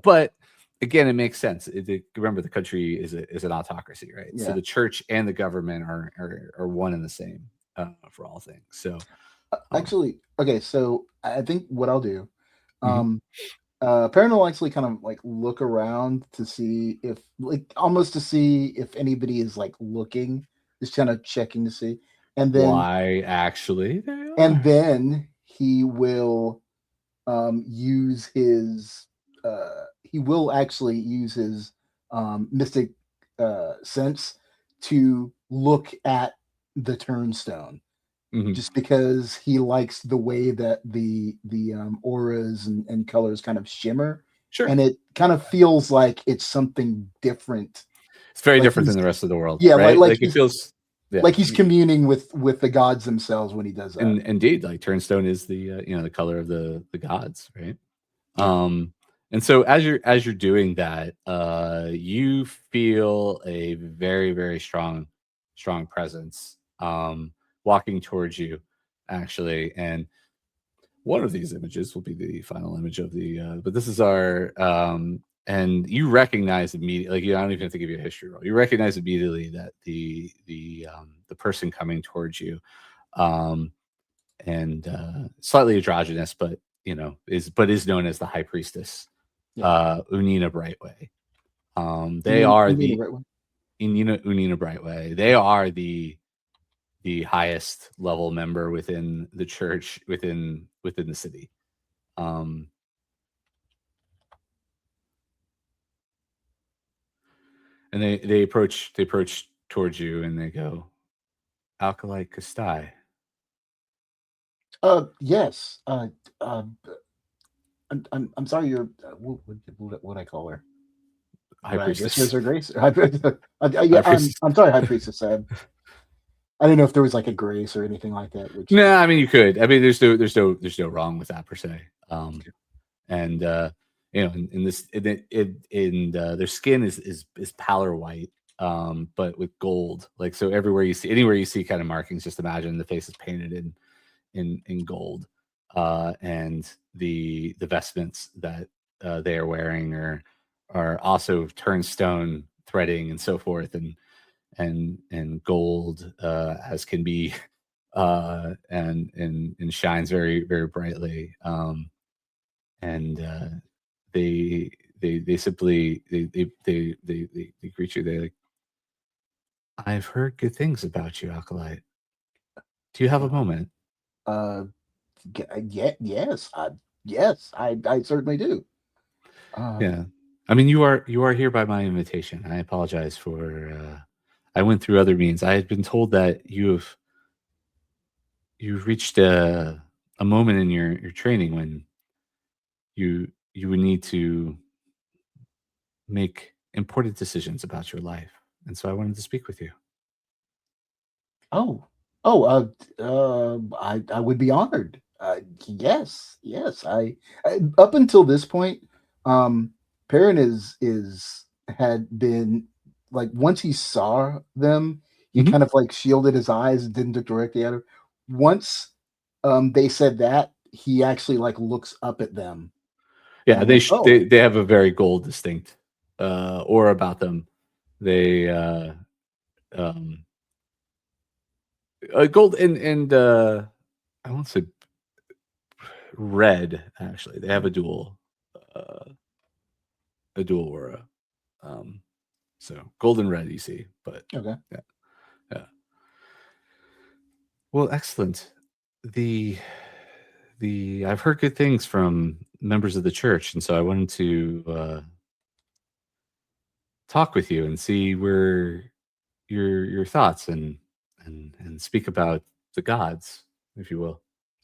But again, it makes sense. Remember, the country is an autocracy, right? Yeah. So the church and the government are one and the same for all things. So actually, okay. So I think what I'll do, Peryn will actually kind of like look around to see if, like, almost to see if anybody is like looking, just kind of checking to see, and then why actually, and then he will use his he will actually use his mystic sense to look at the turnstone, just because he likes the way that the auras and colors kind of shimmer. Sure. And it kind of feels like it's something different. It's very different than the rest of the world. Yeah, right? like it feels like he's communing with the gods themselves when he does that. And indeed, like Turnstone is the the color of the gods, right? And so as you're doing that, you feel a very, very strong presence walking towards you, actually. And one of these images will be the final image of the but this is our and you recognize immediately, like, I don't even have to give you a history roll. You recognize immediately that the person coming towards you, and slightly androgynous, but is known as the High Priestess, Unina Brightway. They are the Unina Brightway. They are the highest level member within the church, within the city. And they approach towards you, and they go, "Alkalite Kestai." Yes. I'm sorry. You're what I call her. High Priestess. Her grace. I'm sorry, High Priestess. I didn't know if there was like a grace or anything like that. No, I mean, you could. I mean, there's no wrong with that per se. And in their skin is pallor white, but with gold. Like, so anywhere you see kind of markings, just imagine the face is painted in gold, and the vestments that they are wearing are also turnstone threading and so forth, and gold as can be, and shines very, very brightly. And they simply they greet you. They like, "I've heard good things about you, Alkalite. Do you have a moment?" Yes, I certainly do. Yeah, I mean, you are here by my invitation. I apologize for I went through other means. I had been told that you've reached a moment in your training when you would need to make important decisions about your life, and so I wanted to speak with you. I would be honored. Yes. Up until this point, Perrin had been like, once he saw them, he kind of like shielded his eyes and didn't look directly at her. Once they said that, he actually like looks up at them. Yeah, they have a very gold distinct aura about them. They gold and I won't say red. Actually, they have a dual aura. So gold and red, you see, but okay. Yeah. Well, excellent. The I've heard good things from members of the church, and so I wanted to talk with you and see where your thoughts and speak about the gods, if you will.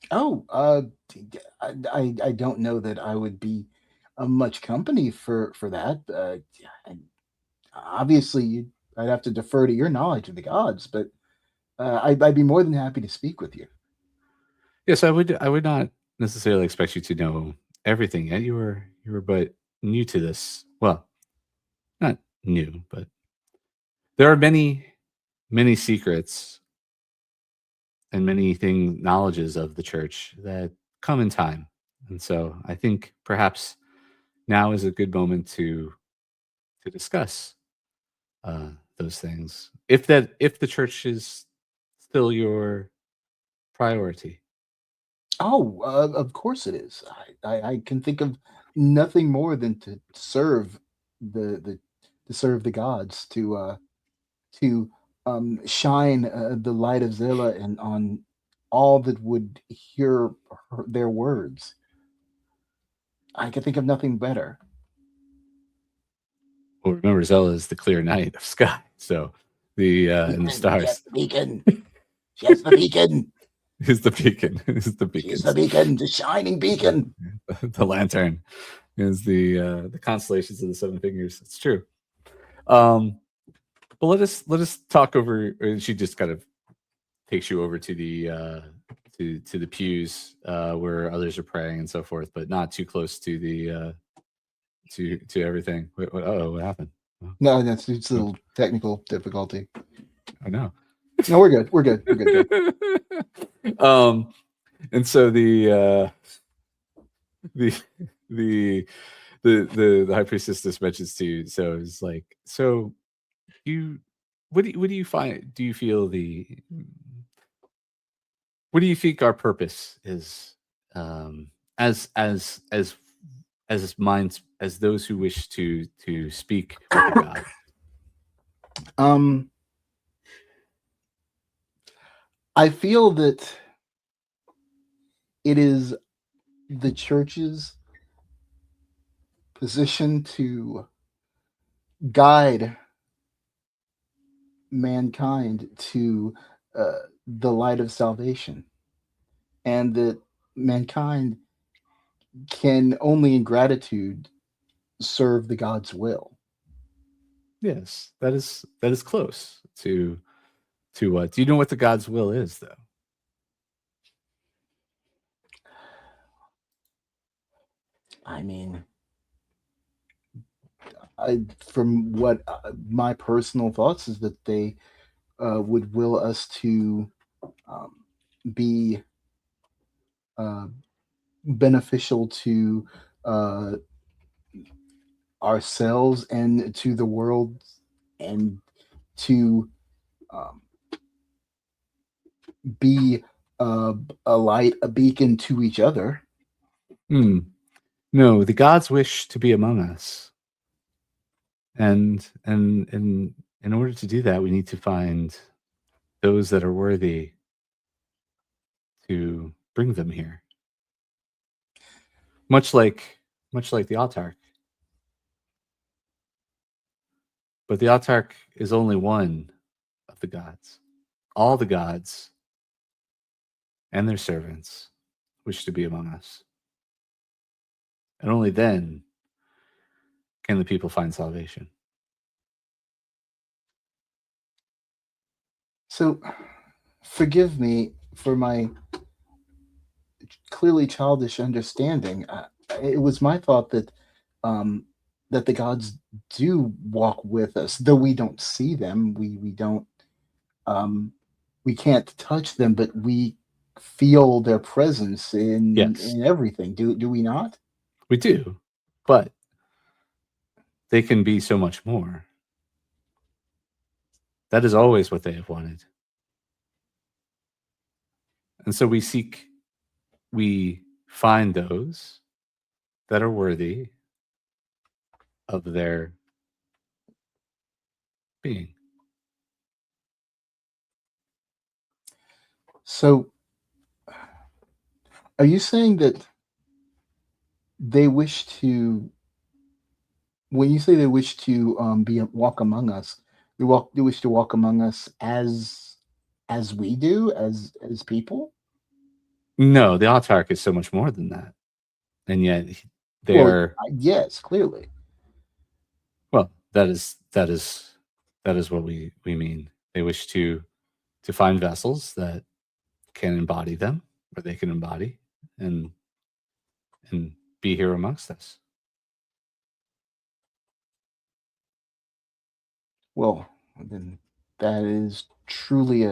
I don't know that I would be much company for that. Obviously, I'd have to defer to your knowledge of the gods, but I'd be more than happy to speak with you. Yes, I would not necessarily expect you to know everything yet. You were but new to this. Well, not new, but there are many secrets many knowledges of the church that come in time. And so I think perhaps now is a good moment to discuss those things. If the church is still your priority. Oh, of course it is. I can think of nothing more than to serve the to serve the gods, to shine the light of Zillah and on all that would hear their words. I can think of nothing better. Well, remember, Zella is the clear night of Skye. So the and the stars. The beacon. She's the beacon. Is the beacon. Is the beacon. She's the beacon, the shining beacon. The lantern is the constellations of the seven fingers. It's true. But let us talk over. And she just kind of takes you over to the to the pews where others are praying and so forth, but not too close to the to everything. What happened? No, that's it's a little technical difficulty. I know. No, we're good. We're good. We're good. And so the high priestess just mentions to you. So it's like, so you, what do you find? Do you feel what do you think our purpose is? As minds, as those who wish to speak with God. I feel that it is the church's position to guide mankind to the light of salvation, and that mankind can only in gratitude serve the God's will. Yes, that is close to what? Do you know what the God's will is, though? I mean, from what my personal thoughts is that they would will us to be beneficial to ourselves and to the world, and to be a light, a beacon to each other. No, the gods wish to be among us, and in order to do that, we need to find those that are worthy to bring them here. Much like the autarch. But the autarch is only one of the gods. All the gods and their servants wish to be among us. And only then can the people find salvation. So, forgive me for my clearly childish understanding. It was my thought that that the gods do walk with us, though we don't see them. We don't we can't touch them, but we feel their presence in everything. Do we not? We do, but they can be so much more. That is always what they have wanted. And so we find those that are worthy of their being. So, are you saying that they wish to, when you say they wish to walk among us, they wish to walk among us as we do, as people? No, the autarch is so much more than that. And yet they are. Yes, clearly. Well, that is what we mean. They wish to find vessels that can embody them, or they can embody and be here amongst us. Well, then that is truly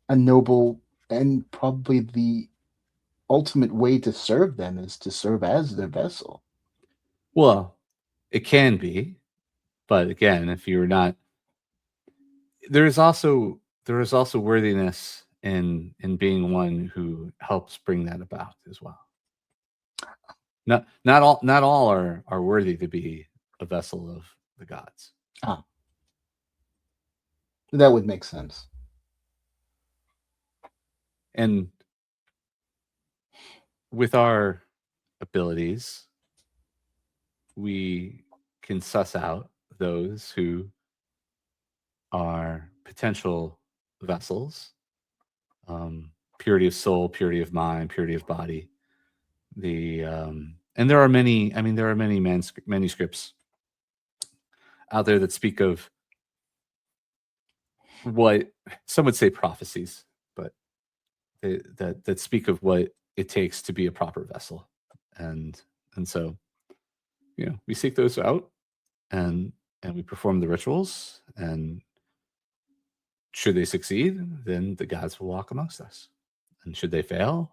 a noble, and probably the ultimate way to serve them is to serve as their vessel. Well, it can be, but again, if you're not, there is also worthiness in being one who helps bring that about as well. Not all are worthy to be a vessel of the gods. Ah, that would make sense. And with our abilities, we can suss out those who are potential vessels, purity of soul, purity of mind, purity of body. And there are many. I mean, there are many manuscripts out there that speak of what some would say prophecies, but that speak of what it takes to be a proper vessel, and so we seek those out, and we perform the rituals, and should they succeed, then the gods will walk amongst us, and should they fail,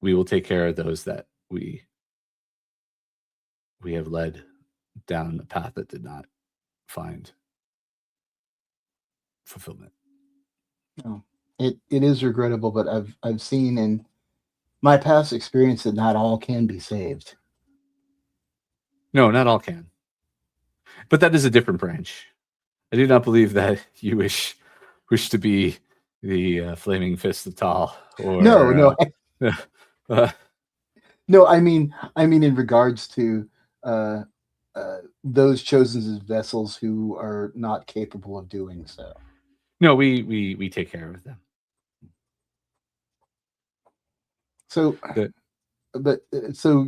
we will take care of those that we have led down a path that did not find fulfillment. No, it is regrettable, but I've seen in my past experience that not all can be saved. No, not all can. But that is a different branch. I do not believe that you wish to be the flaming fist of Tal. Or, No. uh, No, I mean in regards to those chosen as vessels who are not capable of doing so. No, we take care of them. So, so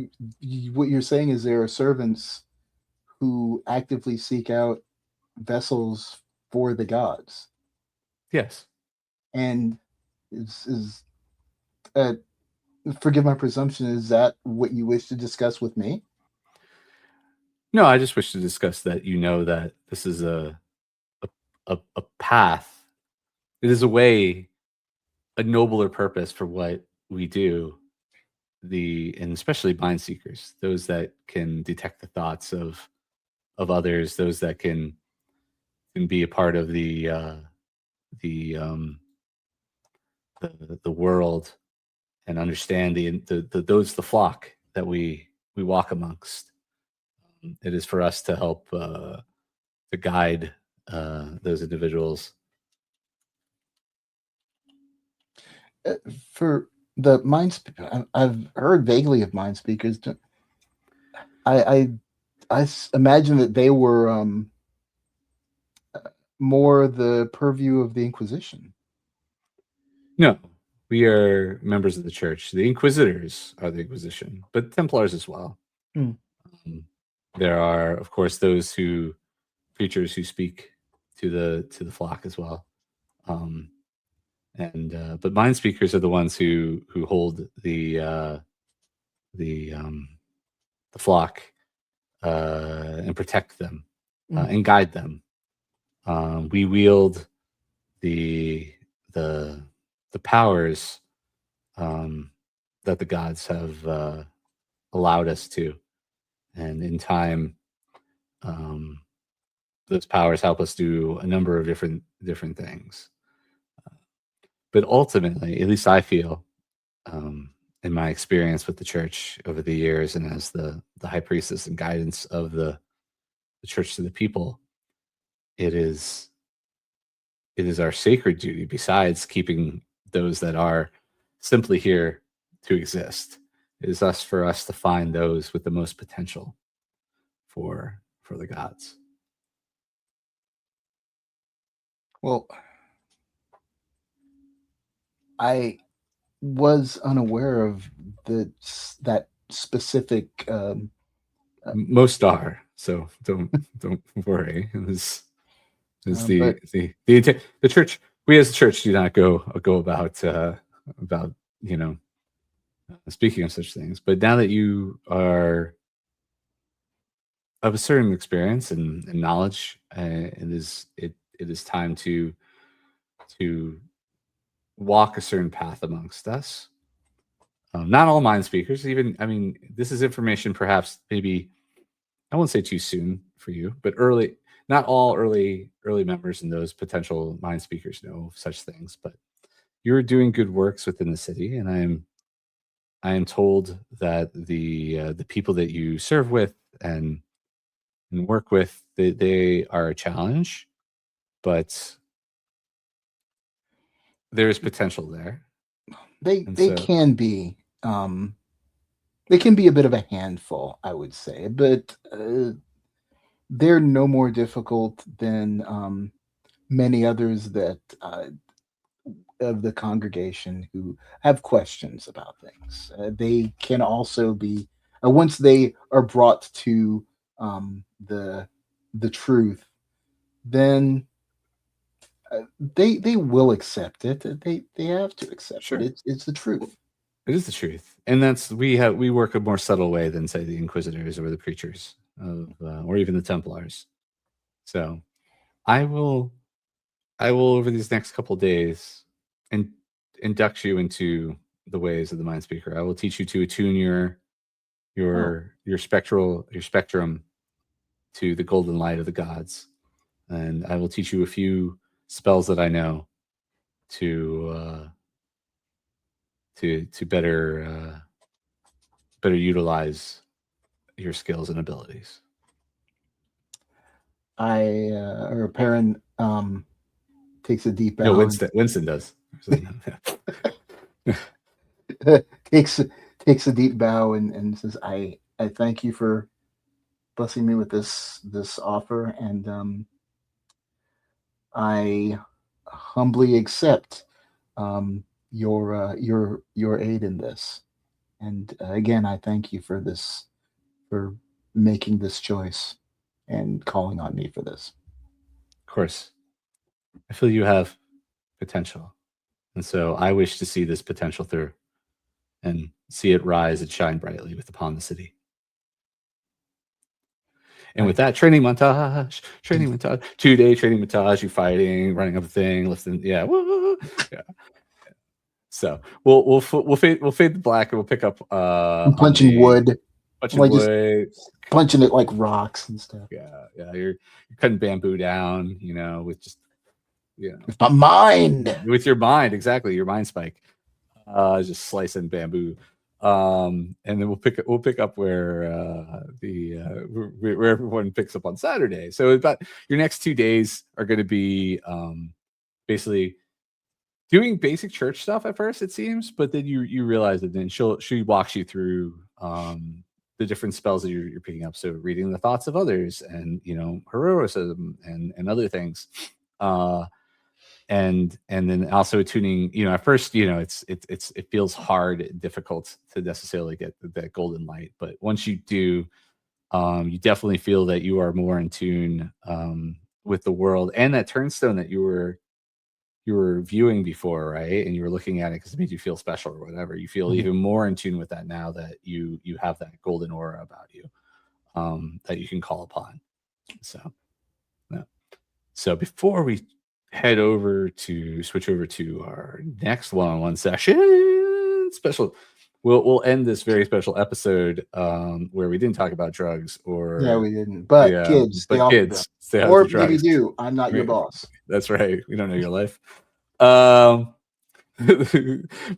what you're saying is there are servants who actively seek out vessels for the gods. Yes. And is forgive my presumption, is that what you wish to discuss with me? No, I just wish to discuss that that this is a path. It is a way, a nobler purpose for what we do. And especially mind seekers, those that can detect the thoughts of others, those that can be a part of the world, and understand the flock that we walk amongst. It is for us to help to guide those individuals. For the mind, I've heard vaguely of mind speakers. I imagine that they were more the purview of the Inquisition. No, we are members of the church. The Inquisitors are the Inquisition, but Templars as well. There are, of course, those preachers who speak to the flock as well. But mind speakers are the ones who hold the flock and protect them and guide them. We wield the powers that the gods have allowed us to, and in time, those powers help us do a number of different things. But ultimately, at least I feel, in my experience with the church over the years, and as the high priestess and guidance of the church to the people, it is our sacred duty, besides keeping those that are simply here to exist. It is for us to find those with the most potential for the gods. Well, I was unaware of that specific. Most are, so don't worry. The church. We as a church do not go about speaking of such things. But now that you are of a certain experience and knowledge, it is time to to walk a certain path amongst us. Not all mind speakers, this is information perhaps maybe, I won't say too soon for you, but not all early members and those potential mind speakers know such things, but you're doing good works within the city, and I am told that the people that you serve with and work with, they are a challenge, but there is potential there. They can be they can be a bit of a handful, I would say, but they're no more difficult than many others that of the congregation who have questions about things. They can also be once they are brought to the truth, then they will accept it. They have to accept it. It's the truth. It is the truth, and we work a more subtle way than say the Inquisitors or the preachers or even the Templars. So, I will over these next couple of days induct you into the ways of the mind speaker. I will teach you to attune your spectrum to the golden light of the gods, and I will teach you a few spells that I know to better utilize your skills and abilities. Or Peryn takes a deep bow. No, Winston does. takes a deep bow and says, I thank you for blessing me with this offer, and I humbly accept your aid in this. And again, I thank you for making this choice and calling on me for this. Of course. I feel you have potential. And so I wish to see this potential through and see it rise and shine brightly upon the city. And with that, training montage, 2-day training montage, you fighting, running up a thing, lifting, yeah. So we'll fade the black and we'll pick up punching wood. Punching it like rocks and stuff. Yeah. You're cutting bamboo down, with just with my mind. With your mind, exactly. Your mind spike. Just slicing bamboo. And then we'll pick up where where everyone picks up on Saturday. So about your next 2 days are going to be basically doing basic church stuff at first, it seems, but then you realize that then she walks you through the different spells that you're picking up. So reading the thoughts of others and heroism and other things. And then also tuning, at first, it feels hard and difficult to necessarily get that golden light. But once you do, you definitely feel that you are more in tune with the world and that turnstone that you were viewing before, right? And you were looking at it because it made you feel special or whatever. You feel even more in tune with that now that you have that golden aura about you that you can call upon. So, yeah. So before we switch over to our next one-on-one session special, we'll end this very special episode where we didn't talk about drugs or we didn't, but kids stay off or maybe do. I'm not your boss. That's right. We don't know your life.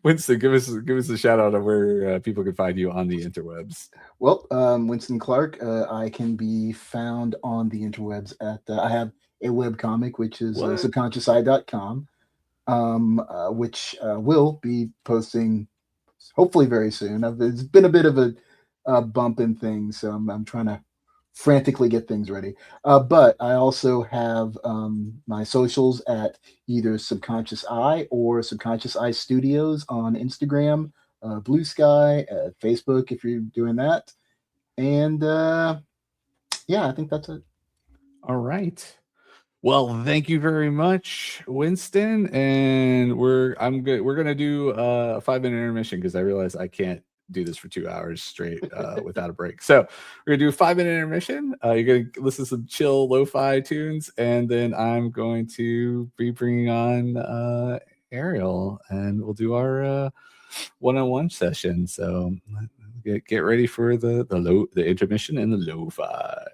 Winston, give us a shout out of where people can find you on the interwebs. Well, Winston Clark, I can be found on the interwebs at I have a webcomic, which is subconsciouseye.com, which will be posting hopefully very soon. It's been a bit of a bump in things, so I'm trying to frantically get things ready. But I also have my socials at either Subconscious Eye or Subconscious Eye Studios on Instagram, Blue Sky, Facebook if you're doing that. And I think that's it. All right. Well, thank you very much, Winston. And we're gonna do a 5-minute intermission because I realize I can't do this for 2 hours straight without a break. So we're gonna do a 5-minute intermission. You're gonna listen to some chill lo-fi tunes, and then I'm going to be bringing on Ariel, and we'll do our one-on-one session. So get ready for the intermission and the lo-fi.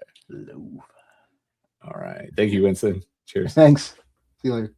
All right. Thank you, Winston. Cheers. Thanks. See you later.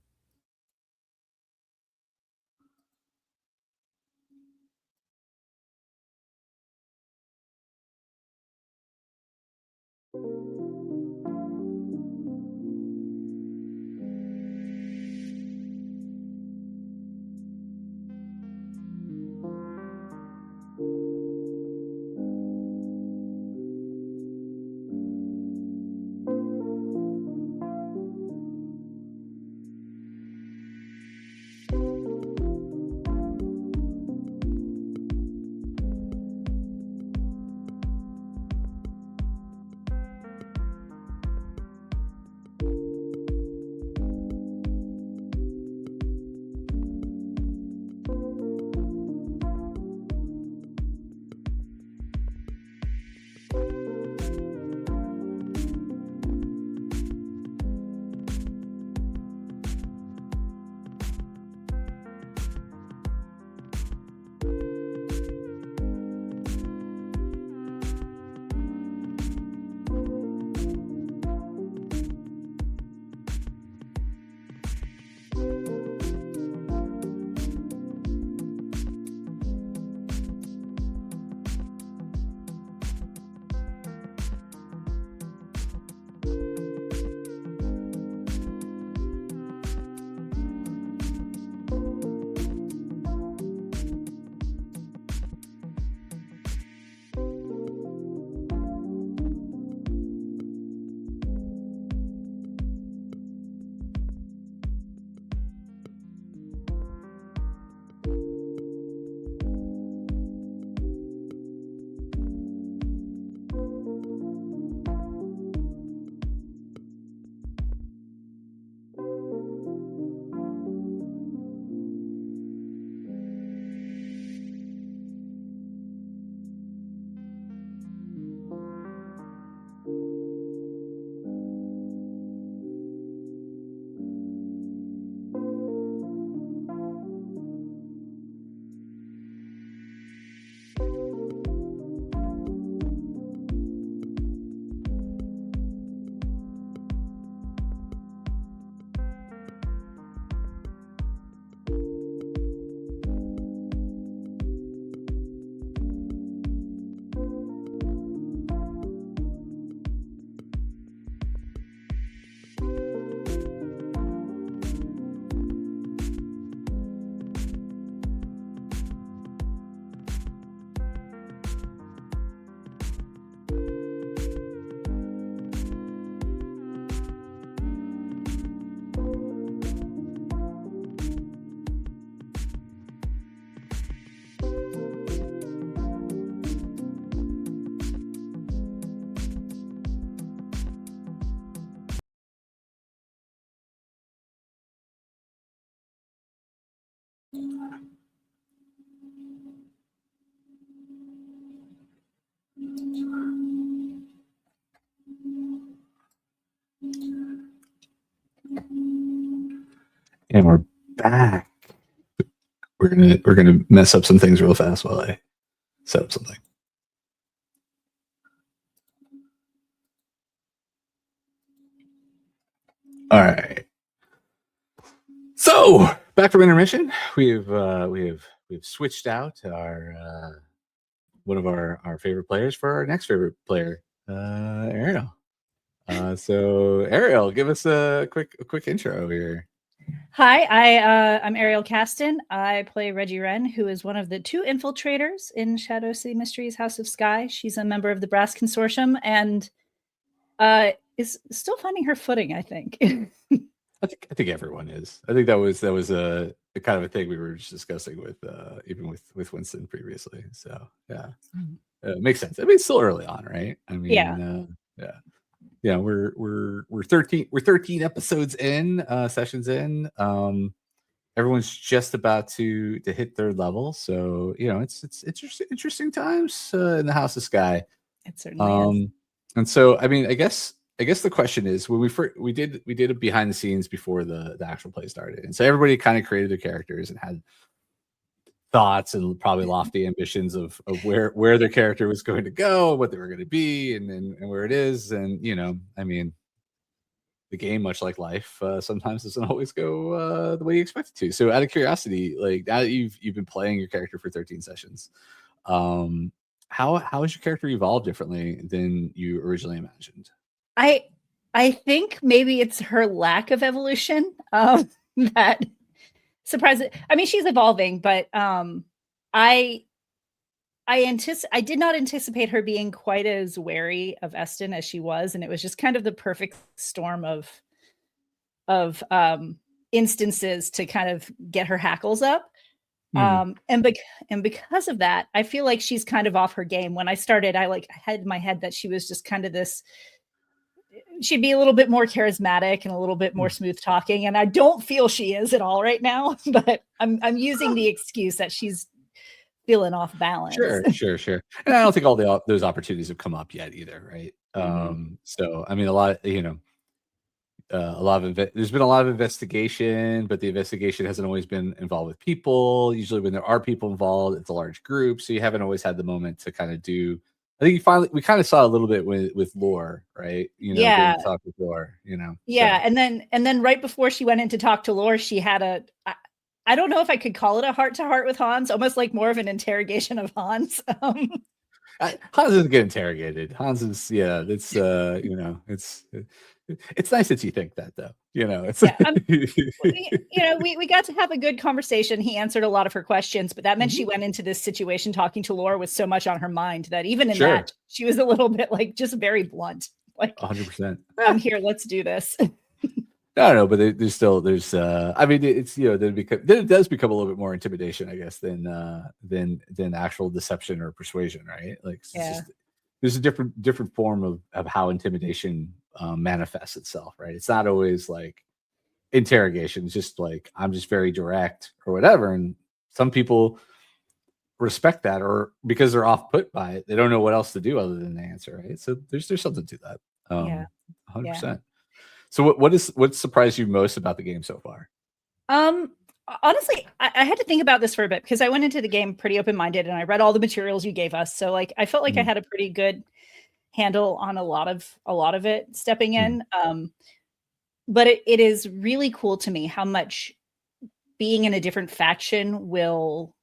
And we're back. We're gonna mess up some things real fast while I set up something. All right. So back from intermission, we've switched out our one of our favorite players for our next favorite player, Ariel. So Ariel, give us a quick intro here. Hi, I'm Ariel Kasten. I play Reggie Wrenne, who is one of the 2 infiltrators in Shadow City Mysteries House of Skye. She's a member of the Brass Consortium and is still finding her footing, I think. I think everyone is. I think that was a kind of a thing we were just discussing with even with Winston previously. So yeah, makes sense. I mean, it's still early on, right? I mean, yeah. We're 13 episodes in, sessions in. everyone's just about to hit third level, so it's interesting times in the House of Skye. It certainly is. And so, I mean, I guess the question is, when we did a behind the scenes before the actual play started, and so everybody kind of created their characters and had thoughts and probably lofty ambitions of where their character was going to go, what they were going to be, and where it is. And I mean, the game, much like life, sometimes doesn't always go the way you expect it to. So, out of curiosity, like, now that you've been playing your character for 13 sessions, how has your character evolved differently than you originally imagined? I think maybe it's her lack of evolution that surprised. I mean, she's evolving, but I did not anticipate her being quite as wary of Eston as she was, and it was just kind of the perfect storm of instances to kind of get her hackles up. And because of that, I feel like she's kind of off her game. When I started, I had in my head that she was just kind of this. She'd be a little bit more charismatic and a little bit more smooth talking, and I don't feel she is at all right now. But I'm using the excuse that she's feeling off balance. Sure. And I don't think all those opportunities have come up yet either, right? So I mean, there's been a lot of investigation, but the investigation hasn't always been involved with people. Usually, when there are people involved, it's a large group, so you haven't always had the moment to kind of do. I think we kind of saw a little bit with Lore, right? Talk with Lore, Yeah, so. and then right before she went in to talk to Lore, she had I don't know if I could call it a heart-to-heart with Hans, almost like more of an interrogation of Hans. Hans doesn't get interrogated. Hans is, it's it's nice that you think that, though. It's we got to have a good conversation. He answered a lot of her questions, but that meant she went into this situation talking to Lore with so much on her mind that even in that, she was a little bit just very blunt. 100%. I'm here. Let's do this. No, but there's I mean, it's then it does become a little bit more intimidation, I guess, than actual deception or persuasion, right? Like, there's a different form of how intimidation manifests itself, right? It's not always like interrogation. It's just like, I'm just very direct or whatever, and some people respect that, or because they're off put by it, they don't know what else to do other than answer, right? So there's something to that. 100%. So what surprised you most about the game so far? Honestly, I had to think about this for a bit, because I went into the game pretty open-minded and I read all the materials you gave us. So I felt like I had a pretty good handle on a lot of it stepping in. But it is really cool to me how much being in a different faction will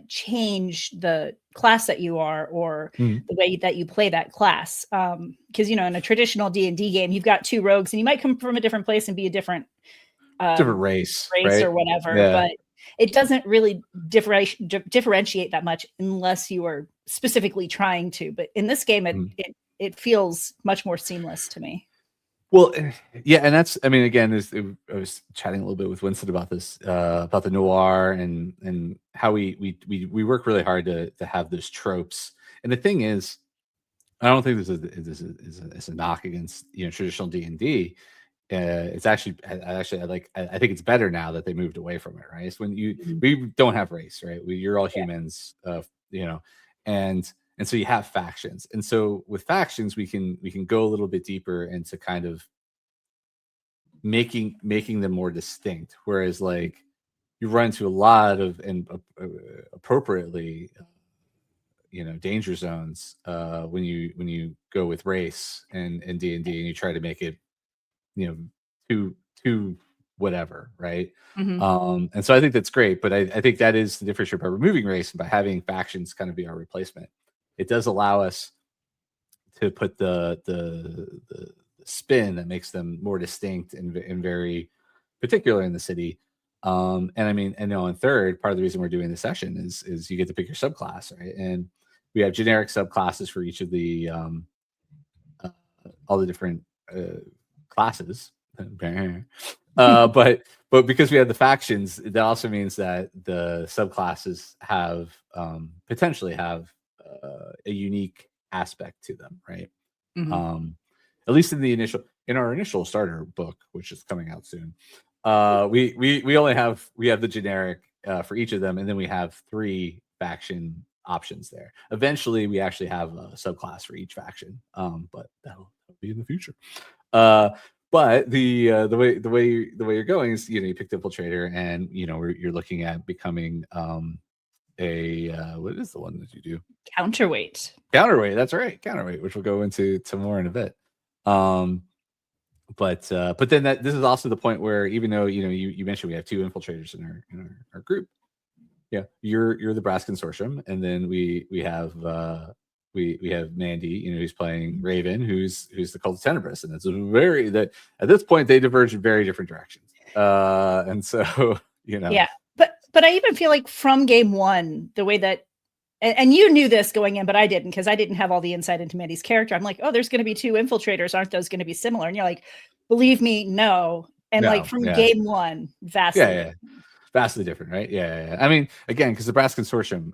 change the class that you are, or the way that you play that class. Because in a traditional D&D game, you've got two rogues, and you might come from a different place and be a different race, right? Or whatever. But it doesn't really differentiate that much unless you are specifically trying to. But in this game, it feels much more seamless to me. Well, yeah, and that's, I mean, again, I was chatting a little bit with Winston about this, about the noir and how we work really hard to have those tropes. And the thing is, I don't think this is a knock against traditional D&D. It's actually I think it's better now that they moved away from it, right? It's when we don't have race, right? You're all humans, and so you have factions, and so with factions we can go a little bit deeper into kind of making them more distinct. Whereas like you run into a lot of, and appropriately, danger zones when you go with race and D&D, and you try to make it too whatever, right? And so I think that's great, but I think that is the difference by removing race and by having factions kind of be our replacement. It does allow us to put the spin that makes them more distinct and very particular in the city. And I mean, and third, part of the reason we're doing this session is you get to pick your subclass, right? And we have generic subclasses for each of the all the different classes. But because we have the factions, that also means that the subclasses have potentially have a unique aspect to them, right? At least in our initial starter book, which is coming out soon. we only have the generic for each of them, and then we have 3 faction options there. Eventually, we actually have a subclass for each faction, but that'll be in the future. But the way you're going is, you picked Infiltrator, and you're looking at becoming what is the one that you do? Counterweight. That's right, counterweight, which we'll go into more in a bit. But then this is also the point where, even though you mentioned we have 2 infiltrators in our group, you're the Brass Consortium, and then we have Mandy, who's playing Raven, who's the Cult of Tenebris, and it's that at this point they diverge in very different directions. And so yeah, but I even feel like from game 1, the way that, and you knew this going in, but I didn't, because I didn't have all the insight into Mandy's character. I'm like, oh, there's going to be 2 infiltrators. Aren't those going to be similar? And you're like, believe me, no. And from game 1, vastly different. Vastly different, right? Yeah. I mean, again, because the Brass Consortium,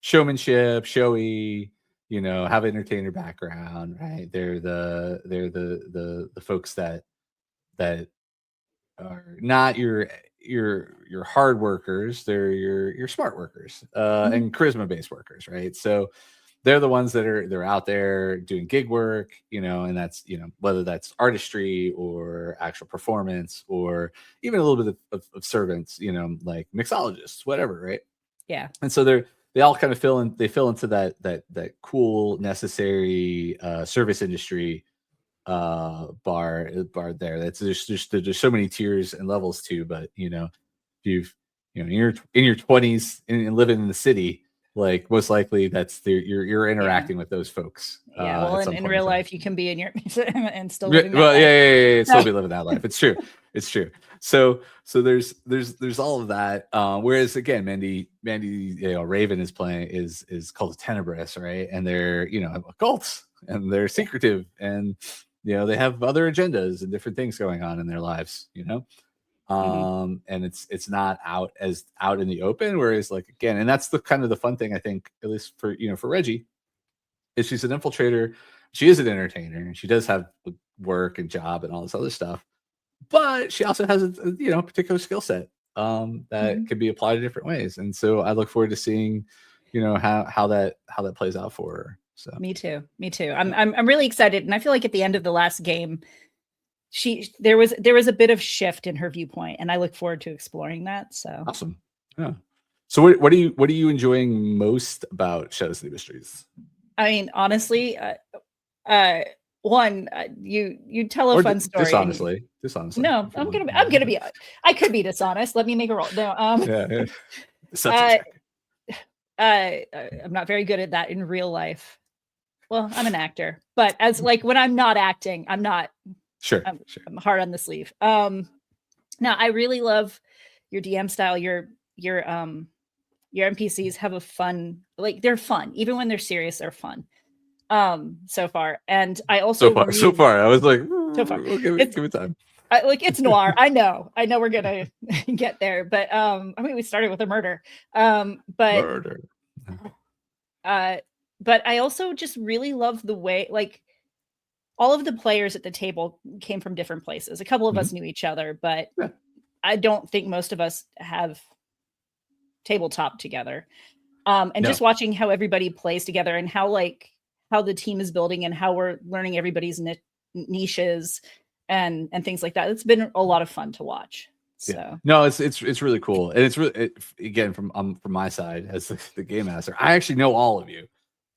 showmanship, showy, have an entertainer background, right? They're the folks that are not your hard workers. They're your smart workers, and charisma based workers, right? So they're the ones they're out there doing gig work, and that's whether that's artistry or actual performance, or even a little bit of servants, like mixologists, whatever, right? Yeah. And so they all kind of fill into that cool, necessary service industry bar there. That's there's so many tiers and levels too. But if you've in your 20s and living in the city, like, most likely that's you're interacting with those folks. Yeah, well, in real life, you can be in your and still living still be living that life. It's true. So there's all of that. Whereas again, Mandy, Raven is playing is Cult of Tenebris, right? And they're occults, and they're secretive, and they have other agendas and different things going on in their lives, and it's not out in the open. Whereas, like, again, and that's the kind of the fun thing, I think, at least for for Reggie, is she's an infiltrator. She is an entertainer, and she does have work and job and all this other stuff, but she also has a particular skill set that can be applied in different ways. And so I look forward to seeing how that plays out for her. So me too. I'm really excited, and I feel like at the end of the last game, there was a bit of shift in her viewpoint, and I look forward to exploring that. So awesome. Yeah. So what are you enjoying most about Shadow City Mysteries? I mean, honestly, one, you tell a fun story. Dishonestly. No, I'm gonna be. I could be dishonest. Let me make a roll. No. I'm not very good at that in real life. Well, I'm an actor, but as when I'm not acting, I'm not. Sure. I'm hard on the sleeve. Now I really love your DM style. Your NPCs have a fun, they're fun. Even when they're serious, they're fun. So far. And I also so far I was like, so far. Give it time. It's noir. I know we're gonna get there, but I mean, we started with a murder. But I also just really love the way, all of the players at the table came from different places. A couple of us knew each other, but I don't think most of us have tabletop together. Just watching how everybody plays together, and how the team is building, and how we're learning everybody's niches and things like that. It's been a lot of fun to watch. So no, it's really cool, and it's really again from my side as the game master, I actually know all of you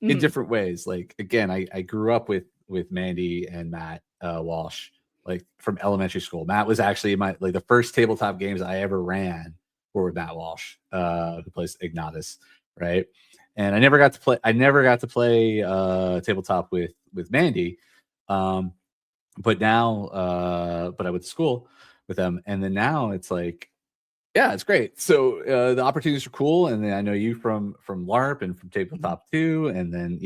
in different ways. Again, I grew up with Mandy and Matt Walsh, from elementary school. Matt was actually the first tabletop games I ever ran were with Matt Walsh, who plays Ignatus, right? And I never got to play tabletop with Mandy, but now but I went to school with them, and then now it's it's great. So the opportunities are cool, and then I know you from LARP and from tabletop too, and then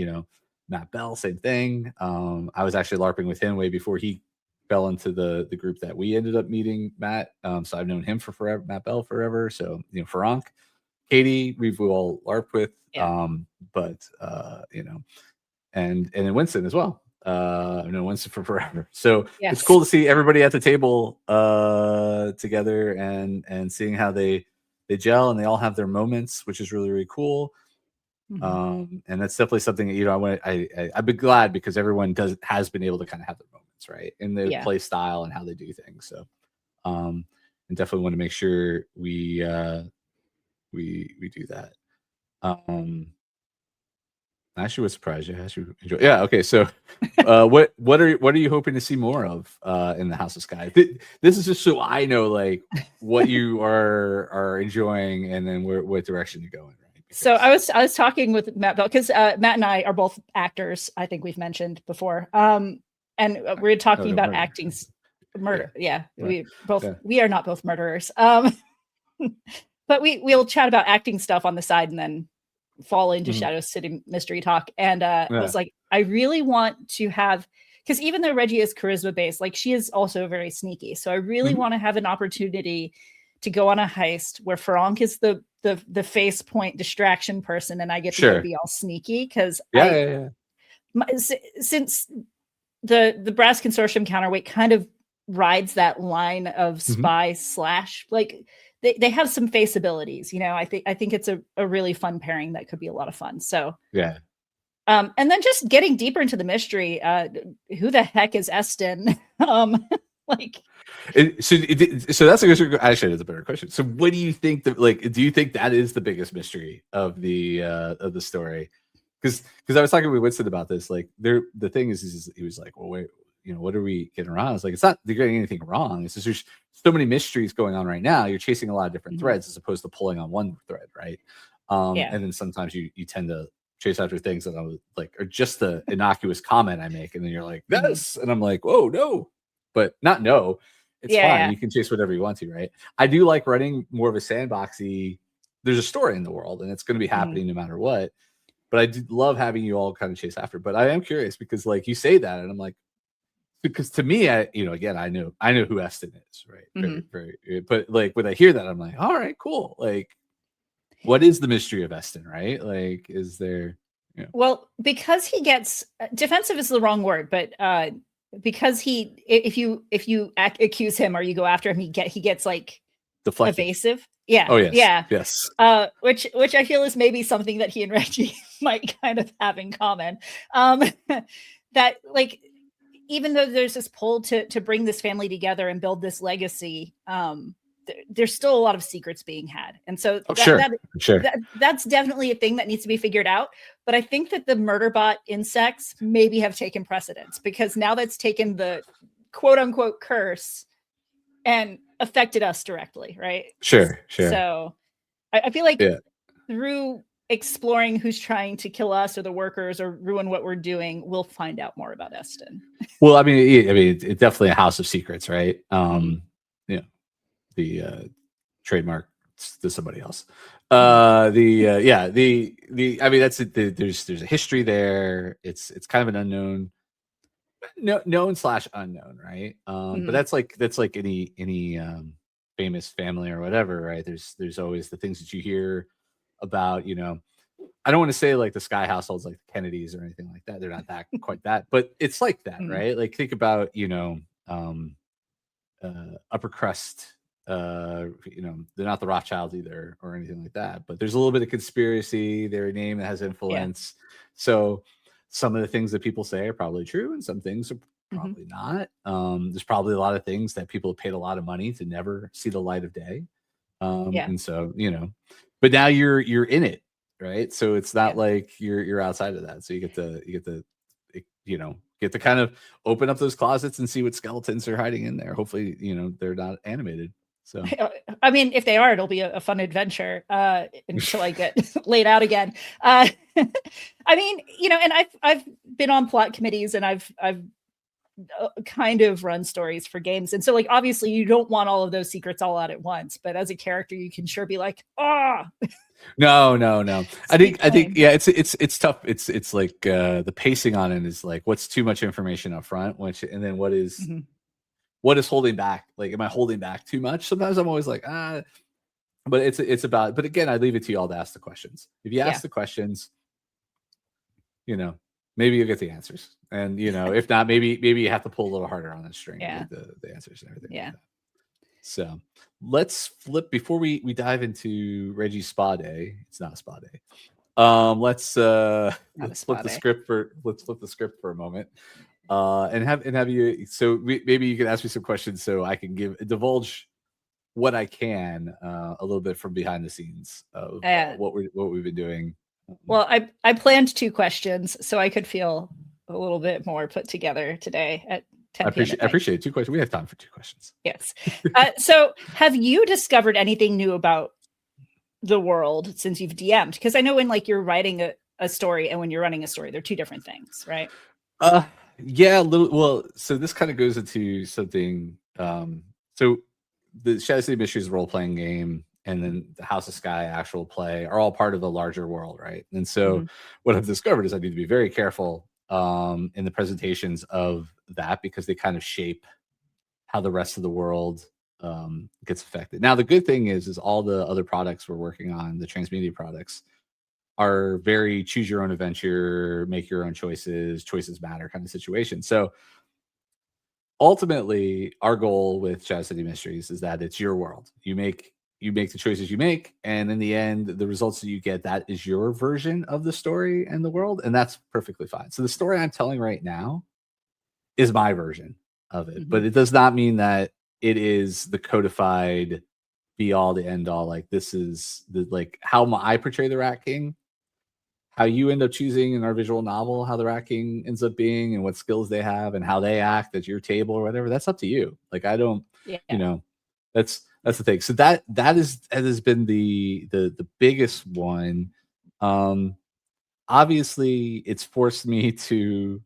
Matt Bell, same thing. I was actually LARPing with him way before he fell into the group that we ended up meeting, Matt. So I've known him for forever, Matt Bell forever. So Farank, Katie, we've all LARPed with, and then Winston as well. Winston for forever. So Yes. it's cool to see everybody at the table together and seeing how they gel and they all have their moments, which is really, really cool. And that's definitely something I've been glad because everyone has been able to kind of have their moments, right, in their play style and how they do things. So and definitely want to make sure we do that. I actually was surprised. Yeah, actually enjoy. Yeah. Okay. So, what are you hoping to see more of in the House of Skye? This is just so I know like what you are enjoying and then what direction you're going. Right. Because... So I was talking with Matt Bell because Matt and I are both actors. I think we've mentioned before. And we're talking about acting murder. Yeah. We are not both murderers. But we'll chat about acting stuff on the side and then fall into Shadow City mystery talk. And I was like, I really want to have, because even though Reggie is charisma based, like she is also very sneaky. So I really want to have an opportunity to go on a heist where Franck is the face point distraction person and I get to be all sneaky because since the Brass Consortium counterweight kind of rides that line of spy / like they have some face abilities, I think it's a really fun pairing that could be a lot of fun. So and then just getting deeper into the mystery, who the heck is Eston? Like so that's actually that's a better question. So what do you think do you think that is the biggest mystery of the story? Because I was talking with Winston about this. Like the thing is he was like, well, wait, what are we getting wrong? It's like, it's not they're getting anything wrong. It's just there's so many mysteries going on right now. You're chasing a lot of different threads as opposed to pulling on one thread, right? And then sometimes you tend to chase after things that are just the innocuous comment I make, and then you're like, this, and I'm like, whoa, no, but not no. It's fine. You can chase whatever you want to, right? I do like running more of a sandboxy. There's a story in the world, and it's going to be happening no matter what. But I do love having you all kind of chase after. But I am curious because, like, you say that, and I'm like, because to me, again, I know who Eston is, right? Very, very. But like when I hear that, I'm like, all right, cool. Like, what is the mystery of Eston, right? Like, is there? Well, because he gets defensive is the wrong word, but because if you accuse him or you go after him, he gets like deflective. Evasive. Yeah. Oh yes. Yeah. Yes. Which I feel is maybe something that he and Reggie might kind of have in common. That like, even though there's this pull to bring this family together and build this legacy, there's still a lot of secrets being had. And so that's definitely a thing that needs to be figured out. But I think that the Murderbot insects maybe have taken precedence because now that's taken the quote unquote curse and affected us directly. Right. Sure. So I feel like through exploring who's trying to kill us or the workers or ruin what we're doing, we'll find out more about Eston. Well, I mean, it's definitely a house of secrets, right? The trademark to somebody else. I mean, that's it. There's a history there. It's kind of an unknown, known/unknown, right? But that's like any famous family or whatever, right? There's always the things that you hear about, I don't want to say like the Skye households like the Kennedys or anything like that. They're not that quite that, but it's like that, right? Like think about, upper crust, they're not the Rothschilds either or anything like that, but there's a little bit of conspiracy, their name that has influence. So some of the things that people say are probably true and some things are probably not. There's probably a lot of things that people have paid a lot of money to never see the light of day. And so, but now you're in it, right? So it's not like you're outside of that. So you get to kind of open up those closets and see what skeletons are hiding in there. Hopefully, they're not animated. So I mean, if they are, it'll be a fun adventure until I get laid out again. I mean, and I've been on plot committees and I've kind of run stories for games, and so like obviously you don't want all of those secrets all out at once, but as a character you can sure be like, no. I think it's tough. It's like the pacing on it is like what's too much information up front, and then what is holding back. Like, am I holding back too much? Sometimes I'm always like but it's about, but again, I leave it to you all to ask the questions. If you ask the questions, maybe you'll get the answers. And if not, maybe you have to pull a little harder on the string to get the answers and everything. Yeah. Like that. So let's flip before we dive into Reggie's spa day. It's not a spa day. Let's flip the script for a moment. And have you. So maybe you can ask me some questions so I can divulge what I can a little bit from behind the scenes of what we've been doing. Well, I planned 2 questions so I could feel a little bit more put together today at 10 I appreciate 2 questions. We have time for 2 questions. Yes. So have you discovered anything new about the world since you've DM'd? Because I know when you're writing a story and when you're running a story, they're 2 different things, right? Yeah, a little. Well, so this kind of goes into something. So the Shadow City Mysteries role-playing game and then the House of Skye actual play are all part of the larger world, right? And so what I've discovered is I need to be very careful in the presentations of that because they kind of shape how the rest of the world gets affected. Now, the good thing is all the other products we're working on, the transmedia products, are very choose your own adventure, make your own choices matter kind of situation. So ultimately, our goal with Shadow City Mysteries is that it's your world. You make the choices you make, and in the end, the results that you get, that is your version of the story and the world, and that's perfectly fine. So the story I'm telling right now is my version of it, but it does not mean that it is the codified be all the end all. Like this is how I portray the Rat King. How you end up choosing in our visual novel, how the Rat King ends up being and what skills they have and how they act at your table or whatever, that's up to you. I don't, that's the thing. So that has been the biggest one. Obviously it's forced me to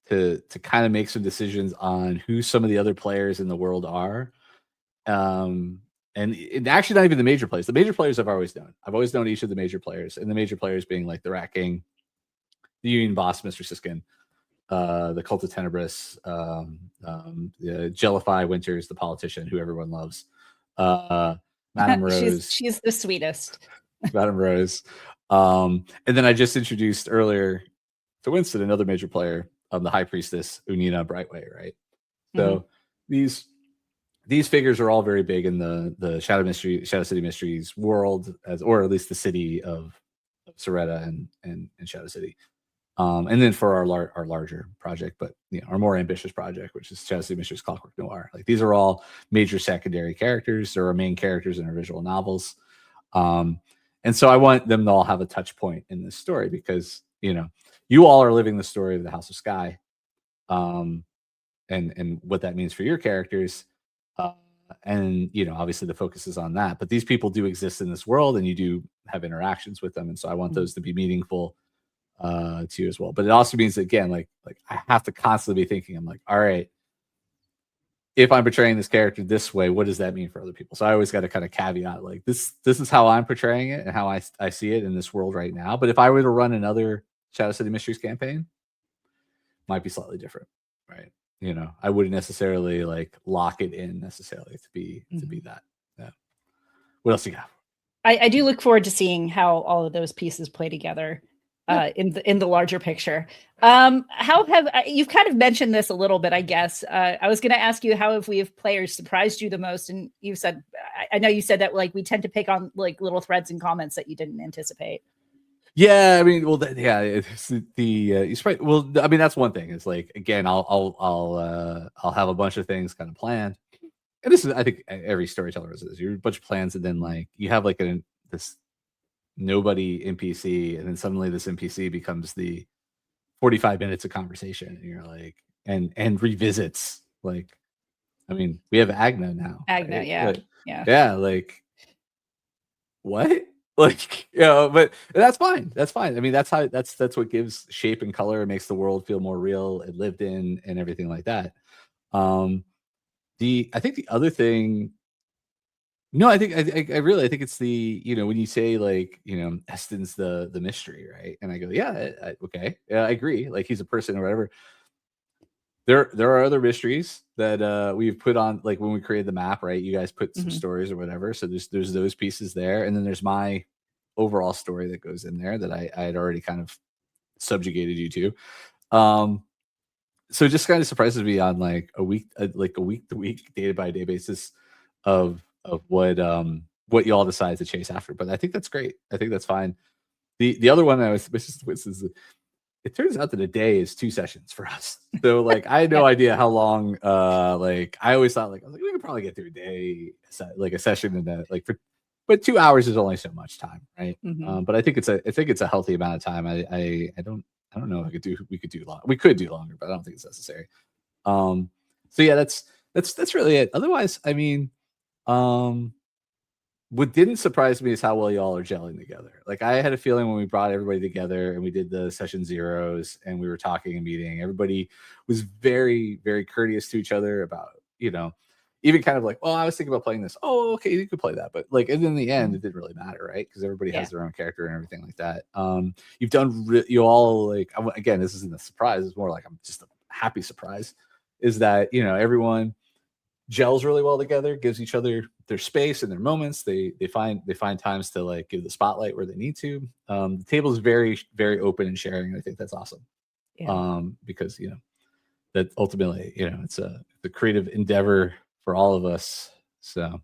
kind of make some decisions on who some of the other players in the world are. And actually not even the major players. The major players I've always known. I've always known each of the major players, and the major players being like the Rat King, the Union Boss, Mr. Siskin, the Cult of Tenebris, Jellify Winters, the politician who everyone loves, Madame Rose. she's the sweetest. Madame Rose. And then I just introduced earlier to Winston, another major player, the High Priestess, Unina Brightway, right? So these figures are all very big in the Shadow City Mysteries world, or at least the city of Soretta and Shadow City. And then for our larger project, but our more ambitious project, which is Shadow City Mysteries Clockwork Noir. These are all major secondary characters. There are main characters in our visual novels. And so I want them to all have a touch point in this story because, you all are living the story of the House of Skye, and what that means for your characters. And obviously the focus is on that, but these people do exist in this world and you do have interactions with them. And so I want those to be meaningful to you as well. But it also means, again, like I have to constantly be thinking, I'm like, all right, if I'm portraying this character this way, what does that mean for other people? So I always got to kind of caveat, like this is how I'm portraying it and how I see it in this world right now. But if I were to run another Shadow City Mysteries campaign, it might be slightly different, right? I wouldn't necessarily lock it in necessarily to be that. Yeah. What else you got? I do look forward to seeing how all of those pieces play together in the larger picture. How have you've kind of mentioned this a little bit, I guess. I was going to ask you, how have we have players surprised you the most? And you said, I know you said that we tend to pick on little threads and comments that you didn't anticipate. Yeah, I mean, well, it's well, I mean, that's one thing. It's again, I'll have a bunch of things kind of planned, and this is, I think, every storyteller is this. You're a bunch of plans, and then you have this nobody NPC, and then suddenly this NPC becomes the 45 minutes of conversation, and you're and revisits. I mean, we have Agna now. Agna, right? yeah, what? But that's fine. That's fine. I mean, that's what gives shape and color and makes the world feel more real and lived in and everything like that. I think the other thing, I think it's the, when you say Eston's the mystery, right? And I go, yeah, okay. Yeah, I agree. He's a person or whatever. There are other mysteries that we've put on, when we created the map, right? You guys put some stories or whatever. So there's those pieces there. And then there's my overall story that goes in there that I had already kind of subjugated you to. So it just kind of surprises me on like a week to week, day by day basis of what you all decide to chase after. But I think that's great. I think that's fine. The other one I was suspicious with is it turns out that a day is 2 sessions for us. So like I had no idea how long. Like I always thought like we could probably get through a day, like a session in that but 2 hours is only so much time, right? But I think it's a healthy amount of time. I don't know if we could do long. We could do longer, but I don't think it's necessary. So yeah, that's really it. Otherwise, I mean, what didn't surprise me is how well y'all are gelling together. Like I had a feeling when we brought everybody together and we did the session zeros and we were talking and meeting, everybody was very, very courteous to each other about, even kind of like, well, I was thinking about playing this. Oh, okay, you could play that. But like, and in the end, it didn't really matter, right? Because everybody has their own character and everything like that. You've done, you all like, again, this isn't a surprise. It's more like I'm just a happy surprise. Is that, everyone gels really well together, gives each other their space and their moments. They find times to like give the spotlight where they need to. The table is very, very open and sharing. I think that's awesome. Yeah. Because that ultimately, it's the creative endeavor for all of us. So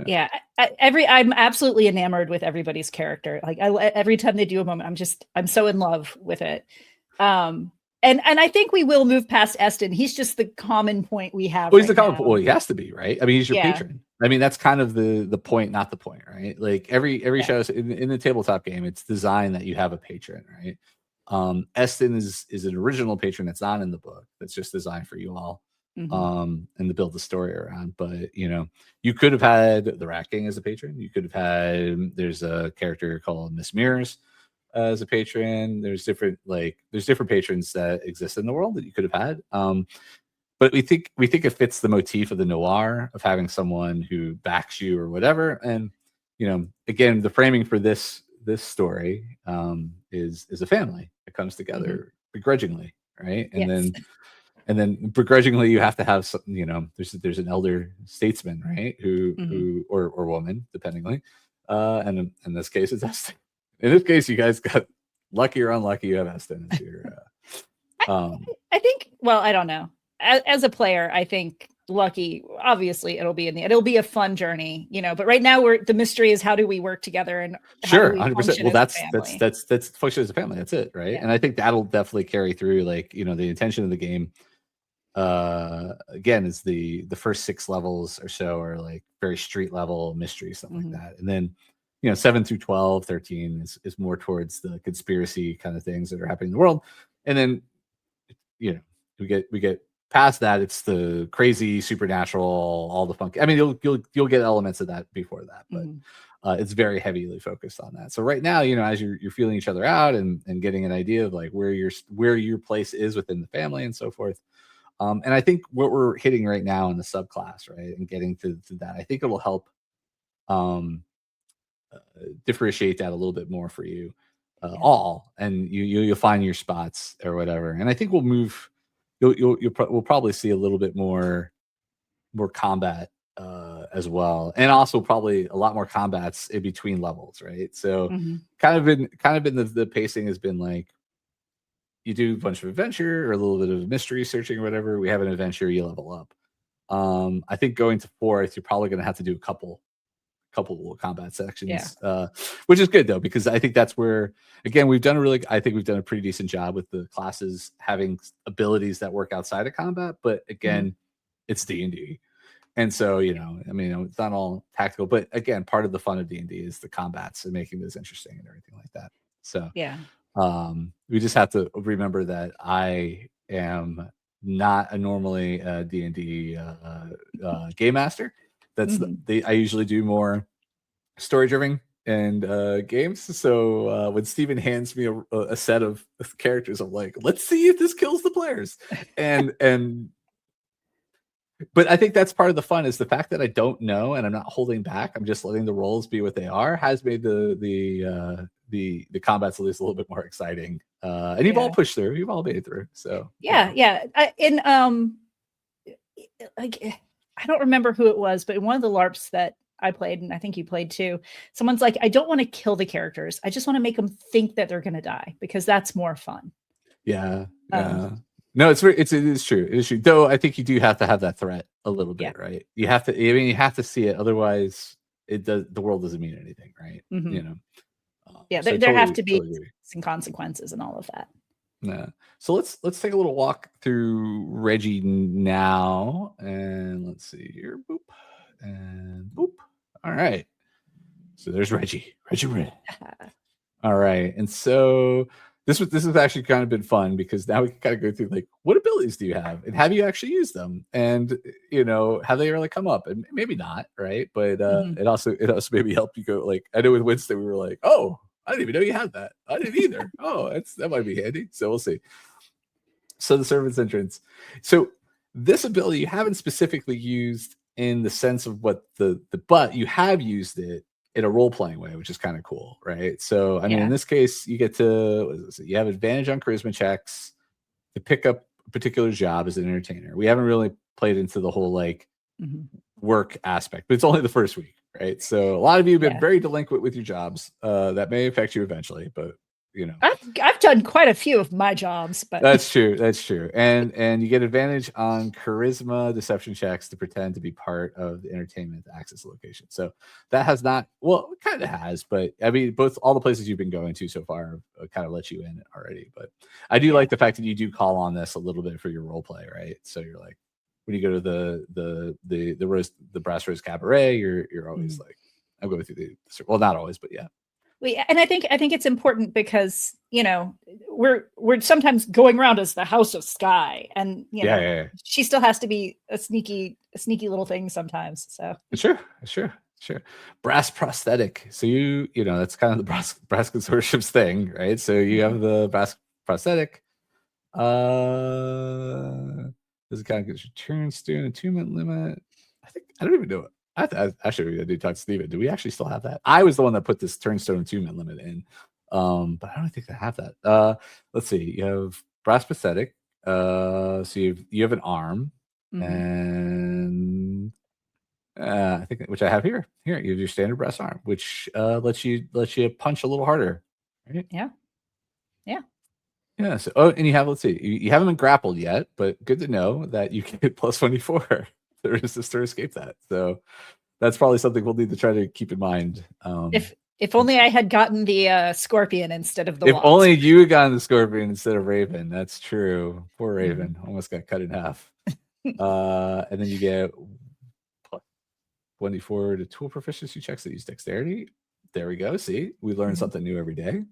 yeah, I'm absolutely enamored with everybody's character. Like every time they do a moment, I'm so in love with it. And I think we will move past Eston. He's just the common point we have. Well, he's the common point. Well, he has to be, right? I mean, he's your patron. I mean, that's kind of the point, not the point, right? Like every show in the tabletop game, it's designed that you have a patron, right? Eston is an original patron that's not in the book. That's just designed for you all, and to build the story around. But you could have had the Rat King as a patron. You could have had. There's a character called Miss Mirrors as a patron. There's different patrons that exist in the world that you could have had. But we think it fits the motif of the noir of having someone who backs you or whatever. And again, the framing for this story is a family that comes together begrudgingly, right? And then begrudgingly you have to have some, there's an elder statesman, right? Who or woman, dependingly. And in this case, it's Eston. In this case, you guys got lucky or unlucky. You have Eston as your. I think. Well, I don't know. As a player, I think lucky. Obviously, it'll be it'll be a fun journey, But right now, the mystery is how do we work together and sure, 100%. Well, that's function as a family. That's it, right? Yeah. And I think that'll definitely carry through. Like the intention of the game. Again, is the first 6 levels or so are like very street level mystery stuff like that, and then. 7 through 12, 13 is more towards the conspiracy kind of things that are happening in the world. And then, we get past that. It's the crazy supernatural, all the funky. I mean, you'll get elements of that before that, but it's very heavily focused on that. So right now, as you're feeling each other out and getting an idea of like where your place is within the family and so forth. And I think what we're hitting right now in the subclass, right, and getting to that, I think it will help. Differentiate that a little bit more for you all, and you'll find your spots or whatever. And I think we'll move. We'll probably see a little bit more combat as well, and also probably a lot more combats in between levels, right? So kind of been the pacing has been like you do a bunch of adventure or a little bit of mystery searching or whatever. We have an adventure, you level up. I think going to 4th, you're probably going to have to do a couple combat sections, which is good though, because I think that's where, again, I think we've done a pretty decent job with the classes having abilities that work outside of combat. But again, it's D&D. And so, I mean, it's not all tactical, but again, part of the fun of D&D is the combats and making this interesting and everything like that. So we just have to remember that I am not a normally D&D game master. That's I usually do more story driven and games. So when Steven hands me a set of characters, I'm like, let's see if this kills the players. But I think that's part of the fun is the fact that I don't know and I'm not holding back. I'm just letting the rolls be what they are. Has made the combats at least a little bit more exciting. And you've all pushed through. You've all made it through. So I don't remember who it was, but in one of the LARPs that I played, and I think you played too. Someone's like, I don't want to kill the characters. I just want to make them think that they're going to die because that's more fun. Yeah. No, it is true. It is true. Though I think you do have to have that threat a little bit, right? You have to. I mean, you have to see it. Otherwise, the world doesn't mean anything, right? Mm-hmm. You know. Yeah, there have to be some consequences and all of that. Yeah. So let's take a little walk through Reggie now, and let's see here. Boop and boop. All right. So there's Reggie. All right. And so this has actually kind of been fun because now we can kind of go through like, what abilities do you have, and have you actually used them, and have they really come up, and maybe not, right? But it also maybe helped you go like, I know with Winston we were like, oh, I didn't even know you had that. I didn't either. Oh, that might be handy. So we'll see. So the servant's entrance. So this ability you haven't specifically used in the sense of what but you have used it in a role-playing way, which is kind of cool, right? So I mean, in this case, you get to you have advantage on charisma checks to pick up a particular job as an entertainer. We haven't really played into the whole like work aspect, but it's only the first week, right? So a lot of you have been very delinquent with your jobs. That may affect you eventually, but I've done quite a few of my jobs, but that's true. And you get advantage on charisma deception checks to pretend to be part of the entertainment access location. So that has not, well, it kind of has, but I mean, all the places you've been going to so far kind of let you in already. But I do like the fact that you do call on this a little bit for your role play, right? So you're like, when you go to the Brass Rose Cabaret, you're always like, I'm going through well, not always, but yeah. And I think it's important because we're sometimes going around as the House of Skye, and she still has to be a sneaky little thing sometimes. So sure. Brass prosthetic. So that's kind of the brass consortium's thing, right? So you have the brass prosthetic. Does it kind of get your turn student attunement limit? I don't even know it. Actually, I did talk to Steven. Do we actually still have that? I was the one that put this turnstone attunement limit in, but I don't think they have that. Let's see. You have brass pathetic. So you have an arm, and I think which I have here. Here you have your standard brass arm, which lets you punch a little harder. Right? Yeah. So, and you have, let's see, you haven't been grappled yet, but good to know that you can get plus 24. To resist or escape that. So that's probably something we'll need to try to keep in mind. If only I had gotten the scorpion instead of the If wasp. only you had gotten the scorpion instead of Raven. That's true. Poor Raven almost got cut in half. And then you get 24 to tool proficiency checks that use dexterity. There we go. See, we learn something new every day.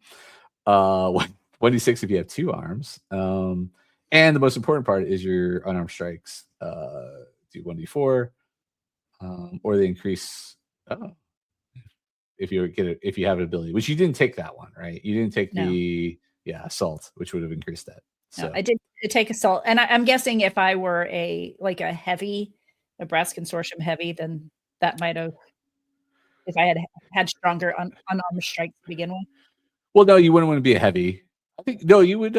1d6 if you have 2 arms. And the most important part is your unarmed strikes. 1d4, or they increase if you have an ability, which you didn't take that one, right? You didn't take the assault, which would have increased that. So. No, I did take assault, and I'm guessing if I were a brass consortium heavy, then that might have, if I had stronger unarmed strikes to begin with. Well, no, you wouldn't want to be a heavy. I think you would.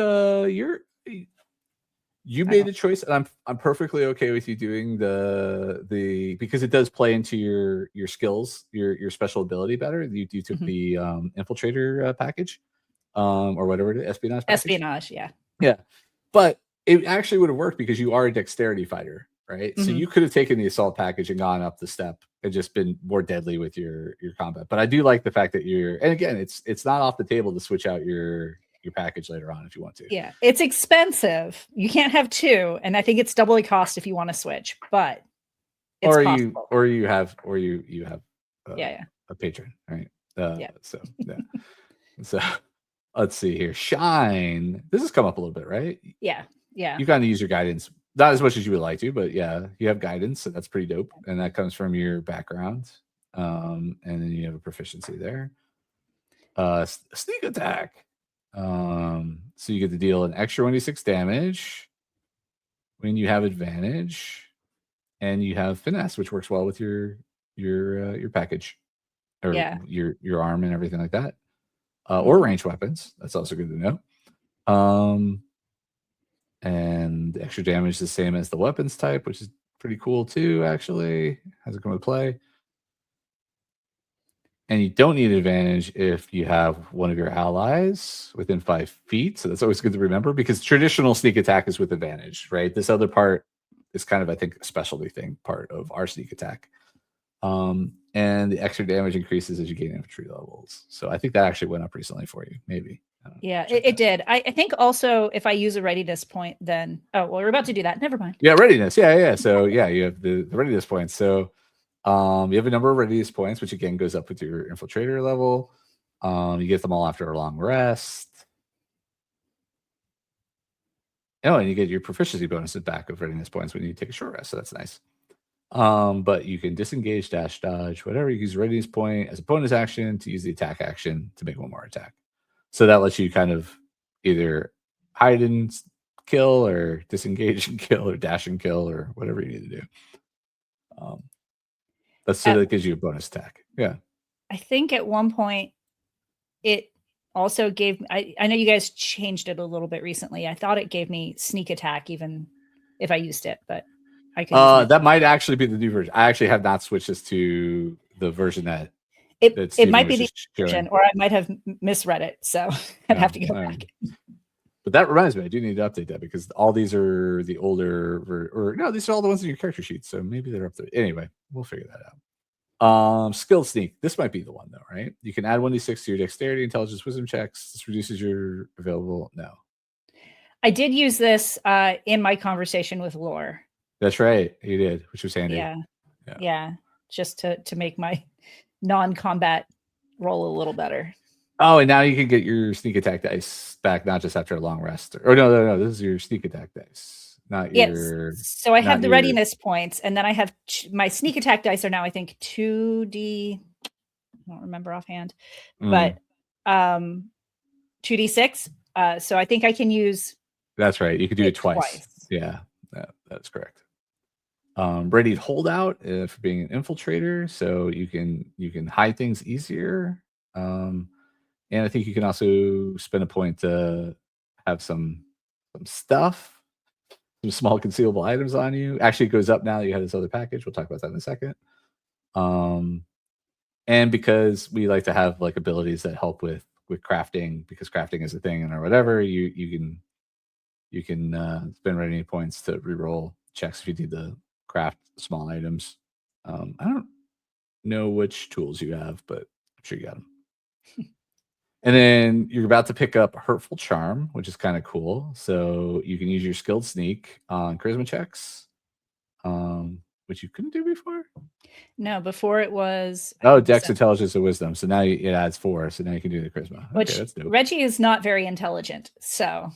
You made the choice, and I'm perfectly okay with you doing the because it does play into your skills, your special ability better. You took the infiltrator package, or whatever it is, espionage package. Espionage, yeah. But it actually would have worked because you are a dexterity fighter, right? So you could have taken the assault package and gone up the step and just been more deadly with your combat. But I do like the fact that and again, it's not off the table to switch out your package later on if you want to. Yeah, it's expensive. You can't have 2, and I think it's doubly cost if you want to switch. But it's possible. you have a patron, right? So so let's see here. Shine. This has come up a little bit, right? Yeah. You kind of use your guidance, not as much as you would like to, but yeah, you have guidance, so that's pretty dope, and that comes from your background. And then you have a proficiency there. Sneak attack. So you get to deal an extra 1d6 damage when you have advantage, and you have finesse, which works well with your package, or your arm and everything like that, or ranged weapons. That's also good to know. And the extra damage is the same as the weapons type, which is pretty cool too. Actually, has it come into play? And you don't need advantage if you have one of your allies within 5 feet. So that's always good to remember, because traditional sneak attack is with advantage, right? This other part is kind of, I think, a specialty thing part of our sneak attack. And the extra damage increases as you gain infantry levels. So I think that actually went up recently for you, maybe. Yeah, it did. I think also if I use a readiness point, then we're about to do that. Never mind. Yeah, readiness. Yeah. So yeah, you have the readiness points. So you have a number of readiness points, which again goes up with your infiltrator level. You get them all after a long rest. Oh, and you get your proficiency bonuses back of readiness points when you take a short rest. So that's nice. But you can disengage, dash, dodge, whatever. You use a readiness point as a bonus action to use the attack action to make one more attack. So that lets you kind of either hide and kill, or disengage and kill, or dash and kill, or whatever you need to do. That gives you a bonus attack. Yeah. I think at one point it also gave. I know you guys changed it a little bit recently. I thought it gave me sneak attack even if I used it, but I could. That might actually be the new version. I actually have not switched this to the version that it might be the version, or I might have misread it. So I'd have to go back. But that reminds me, I do need to update that, because all these are the older, or no, these are all the ones in your character sheet. So maybe they're up there. Anyway, we'll figure that out. Skilled sneak. This might be the one though, right? You can add 1d6 to your dexterity, intelligence, wisdom checks. This reduces your available. No. I did use this in my conversation with Lore. That's right. You did, which was handy. Yeah. Just to make my non-combat roll a little better. Oh, and now you can get your sneak attack dice back, not just after a long rest. Or no. This is your sneak attack dice, not your. So I have the readiness points, and then I have my sneak attack dice are now, I think, 2d. I don't remember offhand, but 2d6. So I think I can use. That's right. You could do it twice. Yeah, that's correct. Readied holdout for being an infiltrator, so you can hide things easier. And I think you can also spend a point to have some stuff, some small concealable items on you. Actually, it goes up now that you have this other package. We'll talk about that in a second. And because we like to have like abilities that help with crafting, because crafting is a thing or whatever, you can spend ready points to reroll checks if you do the craft small items. I don't know which tools you have, but I'm sure you got them. And then you're about to pick up Hurtful Charm, which is kind of cool. So you can use your skilled sneak on charisma checks, which you couldn't do before. No, before it was. Dex, intelligence, and wisdom. So now it adds 4. So now you can do the charisma. Which that's dope. Reggie is not very intelligent, so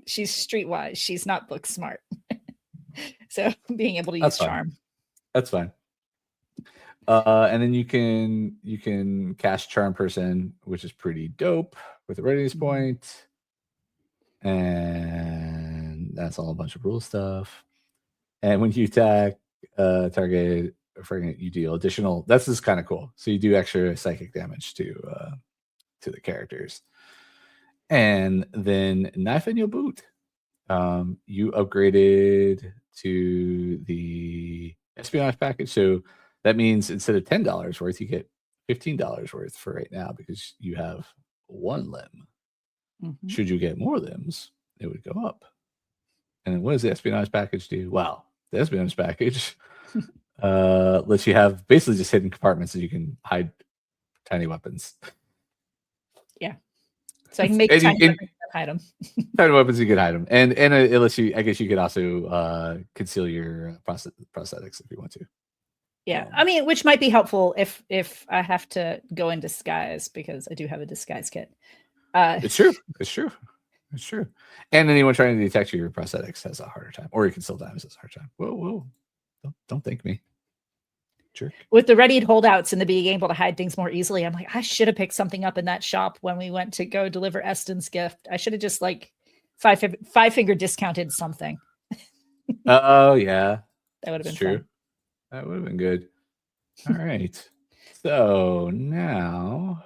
she's streetwise. She's not book smart. So being able to use charm. That's fine. And then you can cast Charm Person, which is pretty dope, with a readiness point. And that's all a bunch of rule stuff. And when you attack target, you deal additional. This is kind of cool. So you do extra psychic damage to the characters. And then Knife in Your Boot. You upgraded to the espionage package. So that means instead of $10 worth, you get $15 worth for right now, because you have 1 limb. Mm-hmm. Should you get more limbs, it would go up. And then what does the espionage package do? Well, the espionage package lets you have basically just hidden compartments that you can hide tiny weapons. Yeah. So I can make tiny weapons and hide them. Tiny weapons, you can hide them. And it lets you, I guess you could also conceal your prosthetics if you want to. Yeah, I mean, which might be helpful if I have to go in disguise, because I do have a disguise kit. It's true. And anyone trying to detect your prosthetics has a harder time, or your concealed items has a hard time. Whoa! Don't thank me, jerk. With the readied holdouts and the being able to hide things more easily, I'm like, I should have picked something up in that shop when we went to go deliver Eston's gift. I should have just like five finger discounted something. Oh yeah, that would have been true. Fun. That would have been good. All right. So now,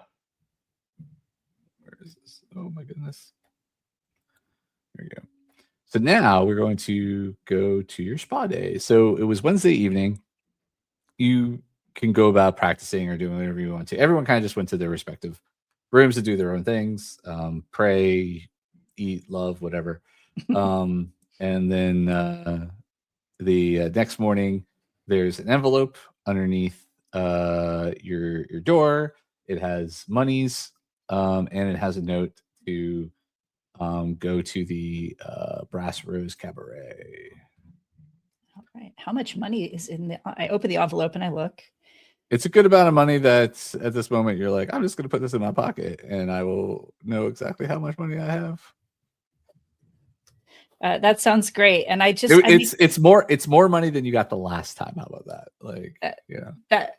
where is this? Oh my goodness. There you go. So now we're going to go to your spa day. So it was Wednesday evening. You can go about practicing or doing whatever you want to. Everyone kind of just went to their respective rooms to do their own things, pray, eat, love, whatever. And then the next morning, there's an envelope underneath your door. It has monies, and it has a note to go to the Brass Rose Cabaret. All right. How much money is in the? I open the envelope and I look. It's a good amount of money that at this moment you're like, I'm just going to put this in my pocket and I will know exactly how much money I have. That sounds great. And it's more money than you got the last time. How about that? Like,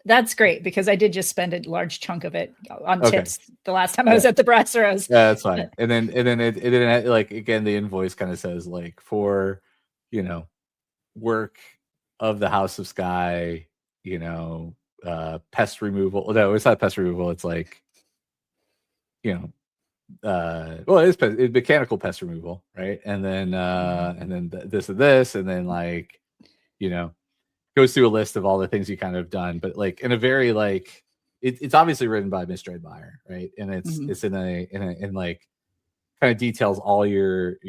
that's great because I did just spend a large chunk of it on tips the last time I was at the Brass Rose. Yeah, that's fine. And then it like again, the invoice kind of says like for, work of the House of Skye, pest removal. No, it's not pest removal. It's like, well, it's mechanical pest removal, right? And then this and this, and then like, goes through a list of all the things you kind of done, but like in a very like it's obviously written by Miss Dreadmire, right? And it's in like kind of details all your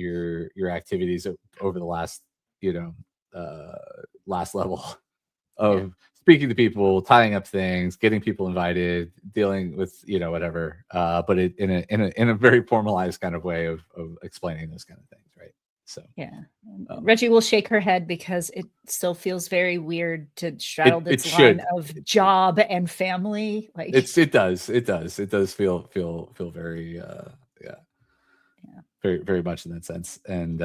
activities over the last last level of speaking to people, tying up things, getting people invited, dealing with whatever, but it in a very formalized kind of way of explaining those kind of things, right? So Reggie will shake her head because it still feels very weird to straddle this line of job and family. Like it does feel very very very much in that sense, and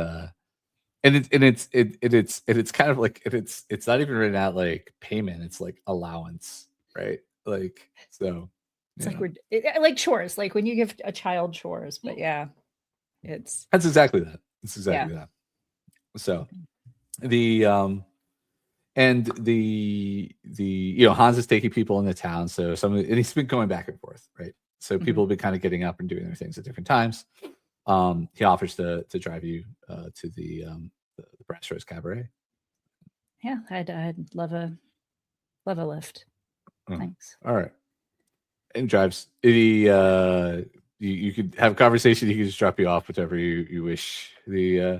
it's kind of like it's not even written out like payment, it's like allowance, right? Like so it's like we're like chores, like when you give a child chores, but that's exactly that. It's exactly that. So the Hans is taking people into town, so and he's been going back and forth, right? So people have been kind of getting up and doing their things at different times. He offers to drive you to the Brass Rose Cabaret. Yeah, I'd love a lift. Thanks. All right. And drives. You could have a conversation. He can just drop you off, whichever you wish. I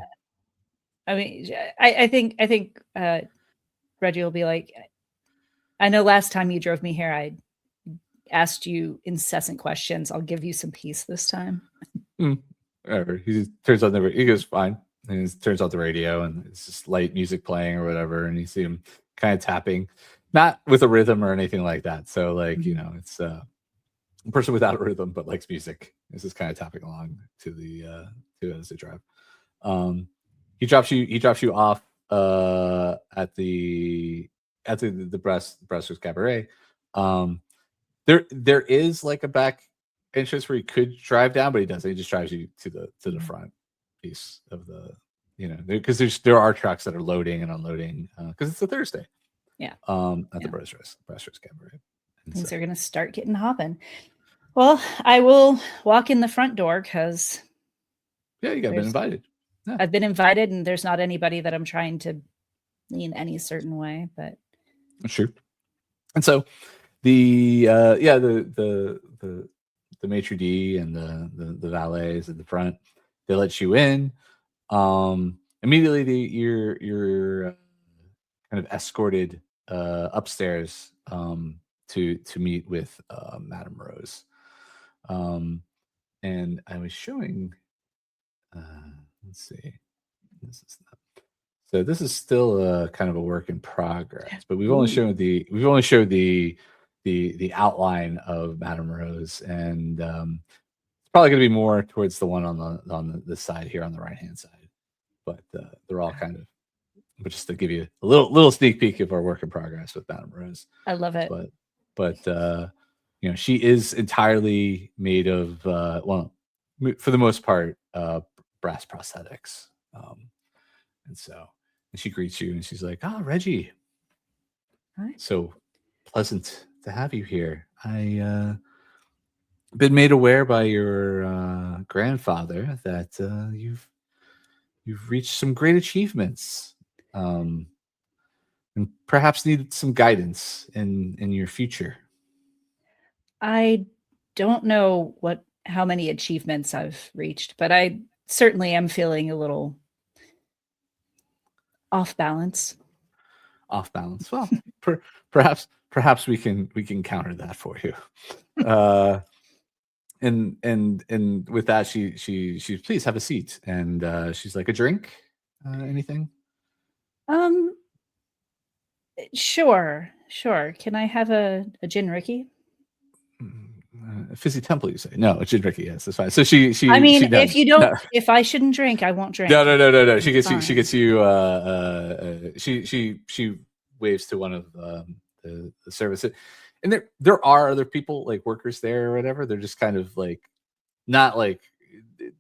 mean, I think Reggie will be like, I know last time you drove me here, I asked you incessant questions. I'll give you some peace this time. Whatever. He turns on he goes fine, and he turns on the radio, and it's just light music playing or whatever, and you see him kind of tapping, not with a rhythm or anything like that. So like it's a person without a rhythm but likes music. This is kind of tapping along to the as they drive. He drops you off at the Brass Rose Cabaret. There is like a back entrance where he could drive down, but he doesn't. He just drives you to the front piece of the because there are trucks that are loading and unloading because it's a Thursday. Yeah. At the Brass Rose Cabaret. Things are gonna start getting hopping. Well, I will walk in the front door because you got been invited. Yeah. I've been invited, and there's not anybody that I'm trying to lean any certain way, but sure. And so the maitre d' and the valets at the front, they let you in. Immediately you're kind of escorted upstairs to meet with Madame Rose. And I was showing let's see, this is still kind of a work in progress, but we've only showed the outline of Madame Rose, and it's probably going to be more towards the one on the side here on the right hand side, but they're all kind of, but just to give you a little sneak peek of our work in progress with Madame Rose. I love it. But she is entirely made of for the most part brass prosthetics, and she greets you and she's like, Reggie, hi. So pleasant to have you here. I been made aware by your grandfather that you've reached some great achievements, and perhaps need some guidance in your future. I don't know how many achievements I've reached, but I certainly am feeling a little off balance. Off balance. Well, perhaps we can counter that for you. And with that, she's please have a seat, and she's like, a drink, anything? Sure. Can I have a gin Ricky? Fizzy Temple, you say? No, a gin Ricky. Yes, that's fine. So she. I mean, she does. if you don't, if I shouldn't drink, I won't drink. No. She gets you. She gets you. She waves to one of the services, and there are other people, like workers there or whatever. They're just kind of like not like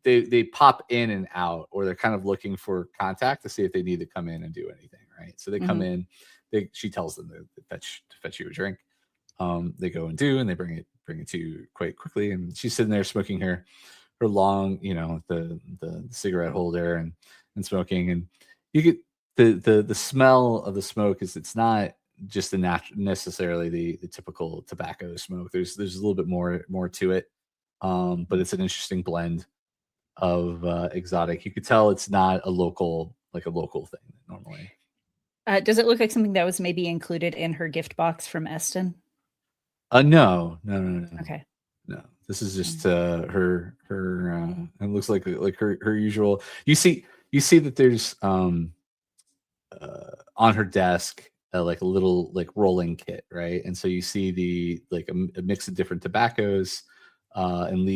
they pop in and out, or they're kind of looking for contact to see if they need to come in and do anything, right? So they come in. She tells them to fetch you a drink. They go and do, and they bring it to you quite quickly. And she's sitting there smoking her long, the cigarette holder and smoking. And you get the smell of the smoke it's not just necessarily the typical tobacco smoke. There's a little bit more to it. But it's an interesting blend of exotic. You could tell it's not a local thing normally. Does it look like something that was maybe included in her gift box from Eston? No. Okay. No, this is just her. It looks like her usual. You see that there's on her desk like a little like rolling kit, right? And so you see a mix of different tobaccos and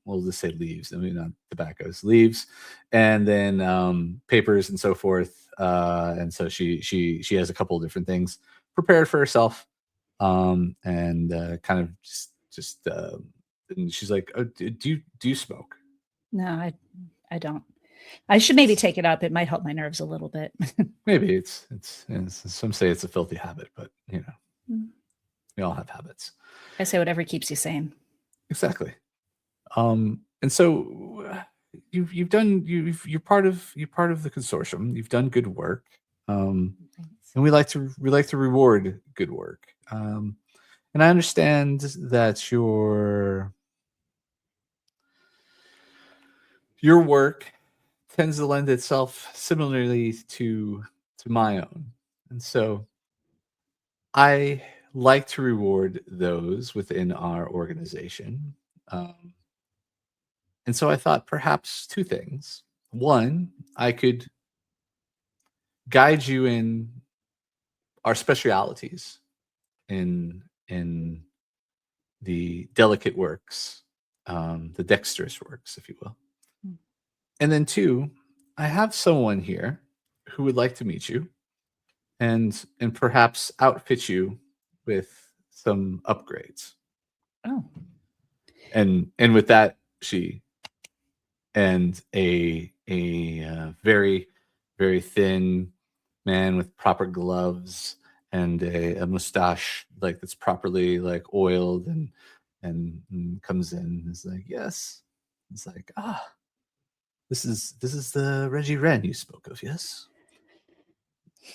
we'll just say leaves. I mean, not tobaccos, leaves, and then papers and so forth. And so she has a couple of different things prepared for herself. And kind of just and she's like, oh, do you smoke? No, I don't. I should maybe take it up. It might help my nerves a little bit. Maybe it's some say it's a filthy habit, but we all have habits. I say whatever keeps you sane. Exactly. And so you're part of the consortium. You've done good work. And we like to reward good work. And I understand that your work tends to lend itself similarly to my own. And so I like to reward those within our organization. And so I thought perhaps two things. One, I could guide you in our specialities in the delicate works, the dexterous works, if you will. And then two, I have someone here who would like to meet you and perhaps outfit you with some upgrades. Oh. And with that, a very, very thin man with proper gloves and a mustache that's properly oiled and comes in and is like, yes. It's like, this is the Reggie Wrenne you spoke of, yes?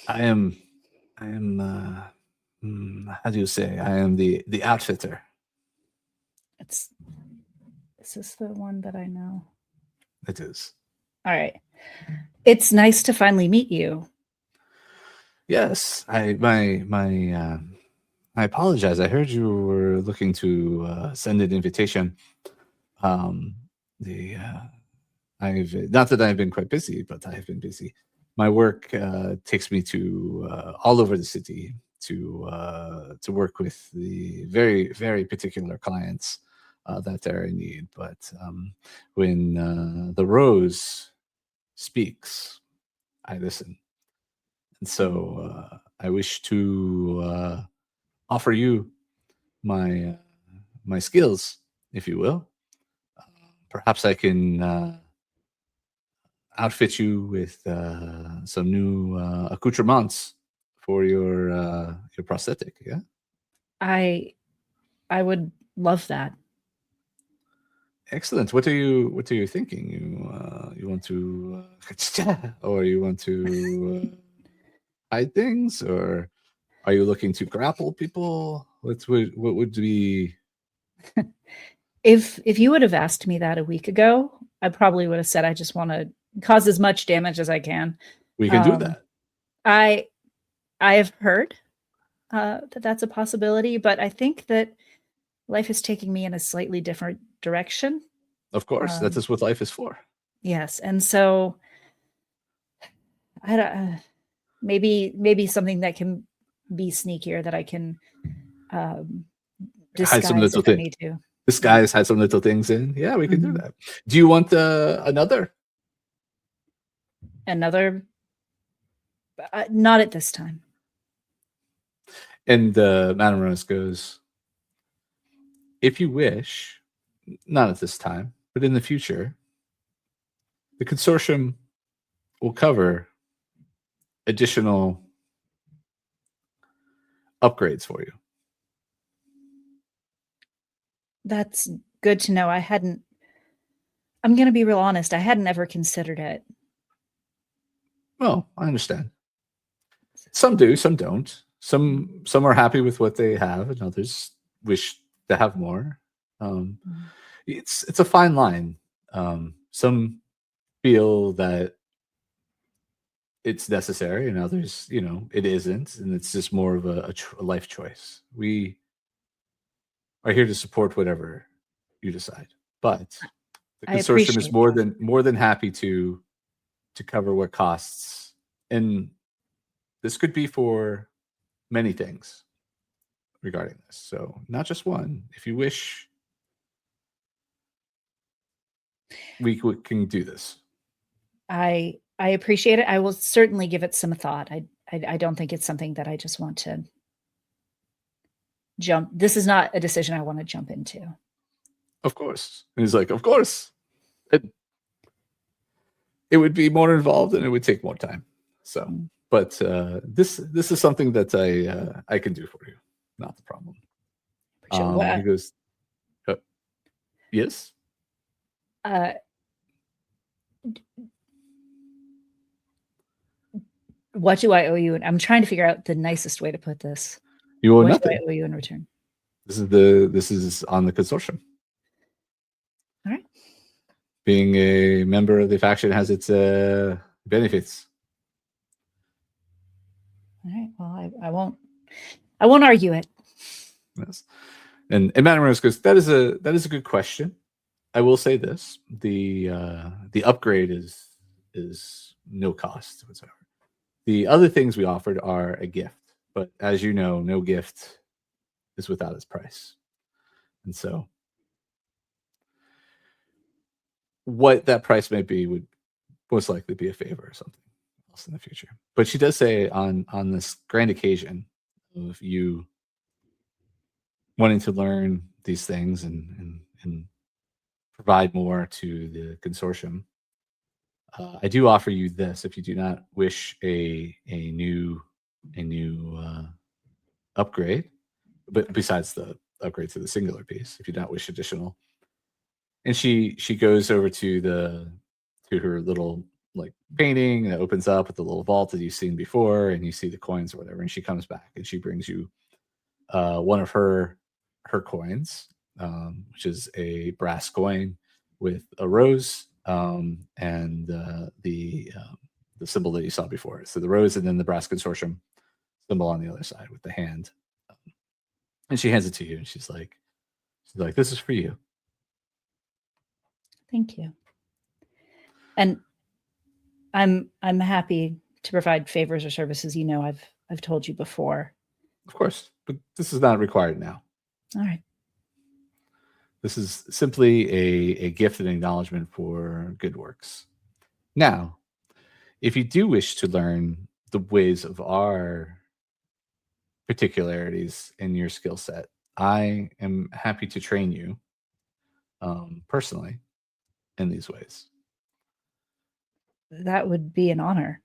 I am how do you say? I am the outfitter. Is this the one that I know? It is. All right. It's nice to finally meet you. Yes, I apologize. I heard you were looking to send an invitation. I've not that I've been quite busy, but I have been busy. My work takes me to all over the city to work with the very, very particular clients that they're in need. But when the rose speaks, I listen. And so I wish to offer you my skills, if you will. Perhaps I can outfit you with some new accoutrements for your prosthetic. Yeah, I would love that. Excellent. What are you thinking? You want to or you want to hide things, or Are you looking to grapple people? What would be? If you would have asked me that a week ago, I probably would have said I just want to cause as much damage as I can. We can do that. I have heard that that's a possibility, but I think that life is taking me in a slightly different direction. Of course, that is what life is for. Yes, and so I don't, maybe something that can be sneakier that I can disguise Hide some little if I thing. need to. Disguise, hide some little things in. Yeah, we can do that. Do you want another? Another? Not at this time. And Madame Rose goes, if you wish, not at this time, but in the future, the consortium will cover additional upgrades for you. That's good to know. I'm going to be real honest. I hadn't ever considered it. Well, I understand. Some do, some don't. Some are happy with what they have, and others wish to have more. It's a fine line. Some feel that it's necessary, and others, it isn't, and it's just more of a life choice. We are here to support whatever you decide, but the consortium is more than happy to cover what costs, and this could be for many things regarding this. So not just one. If you wish, we can do this. I appreciate it. I will certainly give it some thought. I don't think it's something that I just want to jump. This is not a decision I want to jump into. Of course. And he's like, of course. It would be more involved and it would take more time. So, but this is something that I can do for you. Not the problem. He goes, yes. What do I owe you? I'm trying to figure out the nicest way to put this. You owe what nothing. Do I owe you in return? This is on the consortium. All right. Being a member of the faction has its benefits. All right. Well, I won't argue it. Yes. And Madame Rose goes, that is a good question. I will say this: the upgrade is no cost whatsoever. The other things we offered are a gift, but as you know, no gift is without its price. And so what that price may be would most likely be a favor or something else in the future. But she does say on this grand occasion of you wanting to learn these things and provide more to the consortium, I do offer you this if you do not wish a new upgrade, but besides the upgrade to the singular piece, if you do not wish additional. And she goes over to her little like painting that opens up with the little vault that you've seen before, and you see the coins or whatever. And she comes back and she brings you one of her coins, which is a brass coin with a rose and the symbol that you saw before. So the rose and then the brass consortium symbol on the other side with the hand. And she hands it to you, and she's like, "This is for you." Thank you. And I'm happy to provide favors or services. I've told you before. Of course, but this is not required now. All right. This is simply a gift and acknowledgement for good works. Now, if you do wish to learn the ways of our particularities in your skill set, I am happy to train you personally in these ways. That would be an honor.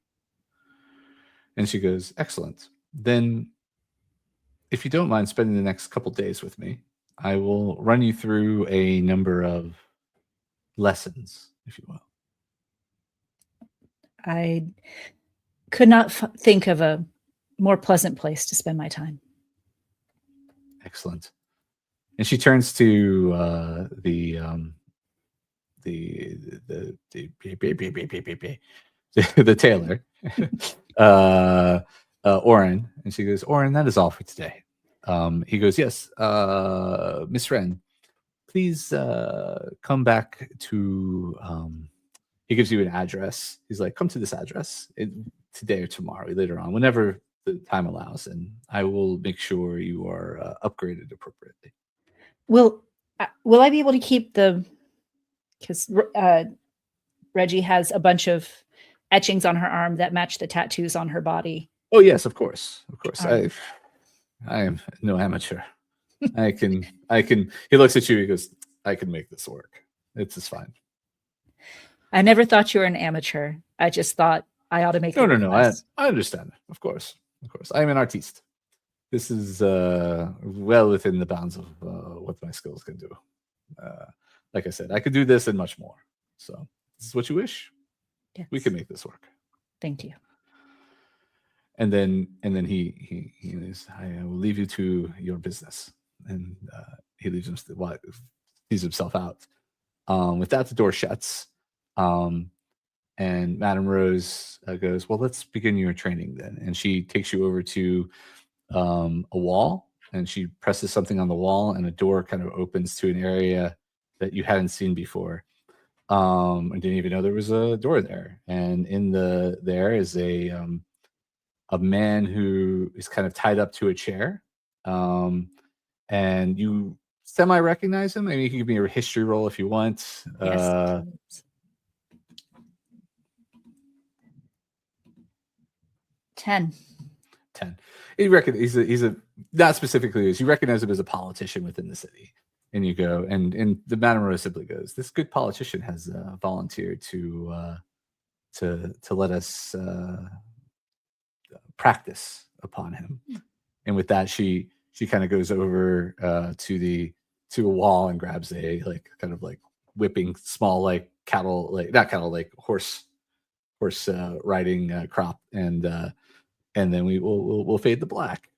And she goes, excellent. Then if you don't mind spending the next couple days with me, I will run you through a number of lessons, if you will. I could not think of a more pleasant place to spend my time. Excellent. And she turns to the tailor, Oren, and she goes, Oren, that is all for today. He goes, yes, Miss Wrenne, please come back to. He gives you an address. He's like, come to this address today or tomorrow, later on, whenever the time allows, and I will make sure you are upgraded appropriately. Will I be able to keep because Reggie has a bunch of etchings on her arm that match the tattoos on her body. Oh yes, of course. I am no amateur. I can. He looks at you. He goes, I can make this work. It's just fine. I never thought you were an amateur. I just thought I ought to make. No. I understand. Of course. I am an artiste. This is well within the bounds of what my skills can do. Like I said, I could do this and much more. So, this is what you wish. Yes. We can make this work. Thank you. And then he is, I will leave you to your business, and he leaves sees himself out. With that, the door shuts, and Madame Rose goes, well, let's begin your training then. And she takes you over to a wall, and she presses something on the wall, and a door kind of opens to an area that you hadn't seen before. I didn't even know there was a door there. And there is a man who is kind of tied up to a chair, and you semi-recognize him. I mean, you can give me a history roll if you want. Yes. 10. You reckon he's a not specifically as you recognize him as a politician within the city, and you go and the Madame Rose simply goes, this good politician has volunteered to let us practice upon him. And with that, she kind of goes over to a wall and grabs a kind of whipping small horse riding crop, and then we'll fade the black,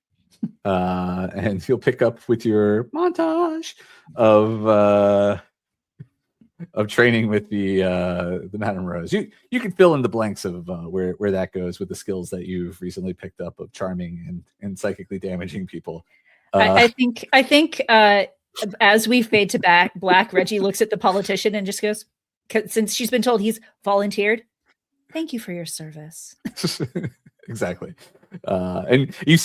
and you'll pick up with your montage of training with the Madame Rose. You can fill in the blanks of where that goes with the skills that you've recently picked up of charming and psychically damaging people. I think as we fade to black, Reggie looks at the politician and just goes, since she's been told he's volunteered, thank you for your service. Exactly. And you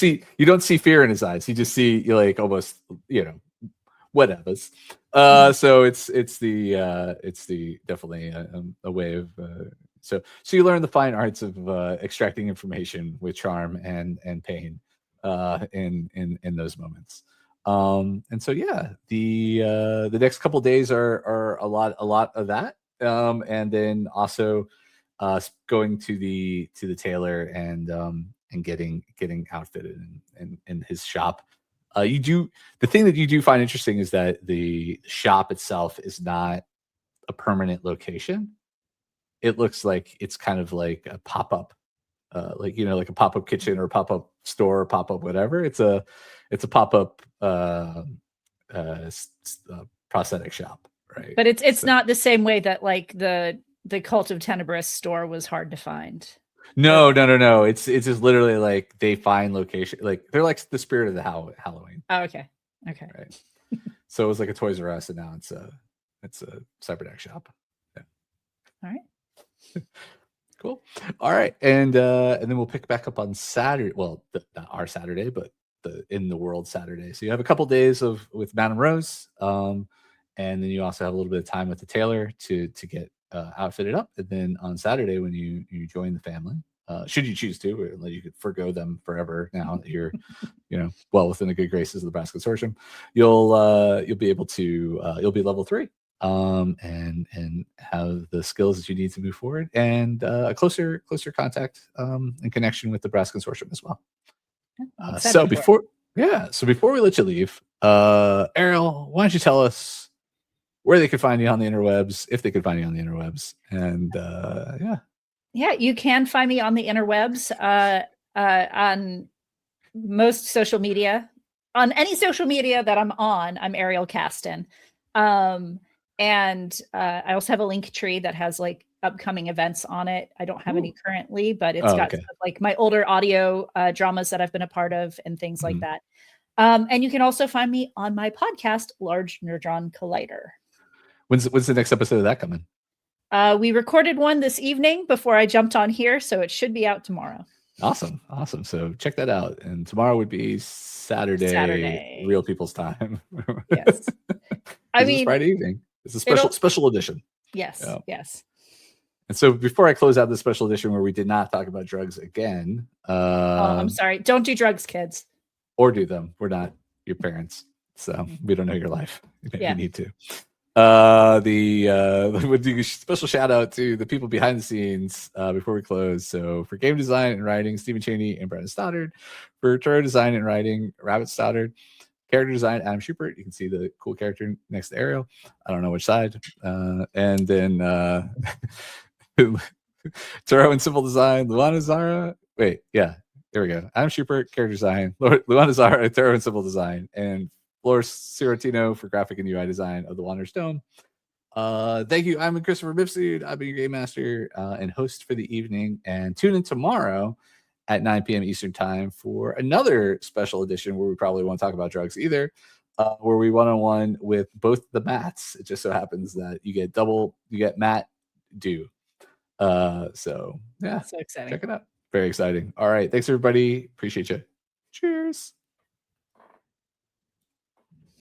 don't see fear in his eyes. You just see almost, whatevers. So it's definitely a way of, so you learn the fine arts of extracting information with charm and pain in those moments. And so, yeah, the next couple of days are a lot of that. And then also going to the tailor and getting outfitted in his shop. The thing that you do find interesting is that the shop itself is not a permanent location. It looks like it's kind of like a pop-up, like a pop-up kitchen or a pop-up store or pop-up whatever. It's a pop-up prosthetic shop, right? But it's not the same way that the Cult of Tenebris store was hard to find. No. It's just literally they find location, they're like the spirit of the Halloween. Oh, okay. Right. So it was like a Toys R Us, and now it's a cybernetic shop. Yeah. All right. Cool. All right, and then we'll pick back up on Saturday. Well, not our Saturday, but the in the world Saturday. So you have a couple days with Madame Rose, and then you also have a little bit of time with the tailor to get outfitted up. And then on Saturday, when you join the family, should you choose to, you could forgo them forever now that you're well within the good graces of the Brass Consortium, you'll be able to you'll be level 3 and have the skills that you need to move forward, and a closer contact and connection with the Brass Consortium as well. So before we let you leave, Ariel, why don't you tell us where they could find you on the interwebs, if they could find you on the interwebs, and you can find me on the interwebs on most social media. On any social media that I'm on, I'm Ariel Kasten. And I also have a link tree that has like upcoming events on it. I don't have any currently, but it's got stuff like my older audio dramas that I've been a part of and things like that. And you can also find me on my podcast, Large Nerdron Collider. When's the next episode of that coming? We recorded one this evening before I jumped on here, so it should be out tomorrow. Awesome. So check that out. And tomorrow would be Saturday. Real people's time. Yes. I mean, it's Friday evening. It's a special edition. Yes. Yeah. Yes. And so before I close out the special edition where we did not talk about drugs again. I'm sorry. Don't do drugs, kids. Or do them. We're not your parents. So we don't know your life. You need to. We'll do a special shout out to the people behind the scenes before we close. So for game design and writing, Stephen Cheney and Brennan Stoddard. For tarot design and writing, Rabbit Stoddard. Character design, Adam Schumpert. You can see the cool character next to Ariel. I don't know which side. And then tarot and symbol design, Luana, Zahra. Wait, yeah, there we go. Adam Schumpert, character design, Luana, Zahra, tarot and symbol design, and Fleur Sciortino for graphic and UI design of the Wanderer's Dome. Thank you. I'm Christopher Mifsud. I've been your game master and host for the evening. And tune in tomorrow at 9 p.m. Eastern time for another special edition where we probably won't talk about drugs either, where we one-on-one with both the Matts. It just so happens that you get Matt do. So yeah, so exciting. Check it out. Very exciting. All right. Thanks everybody. Appreciate you. Cheers.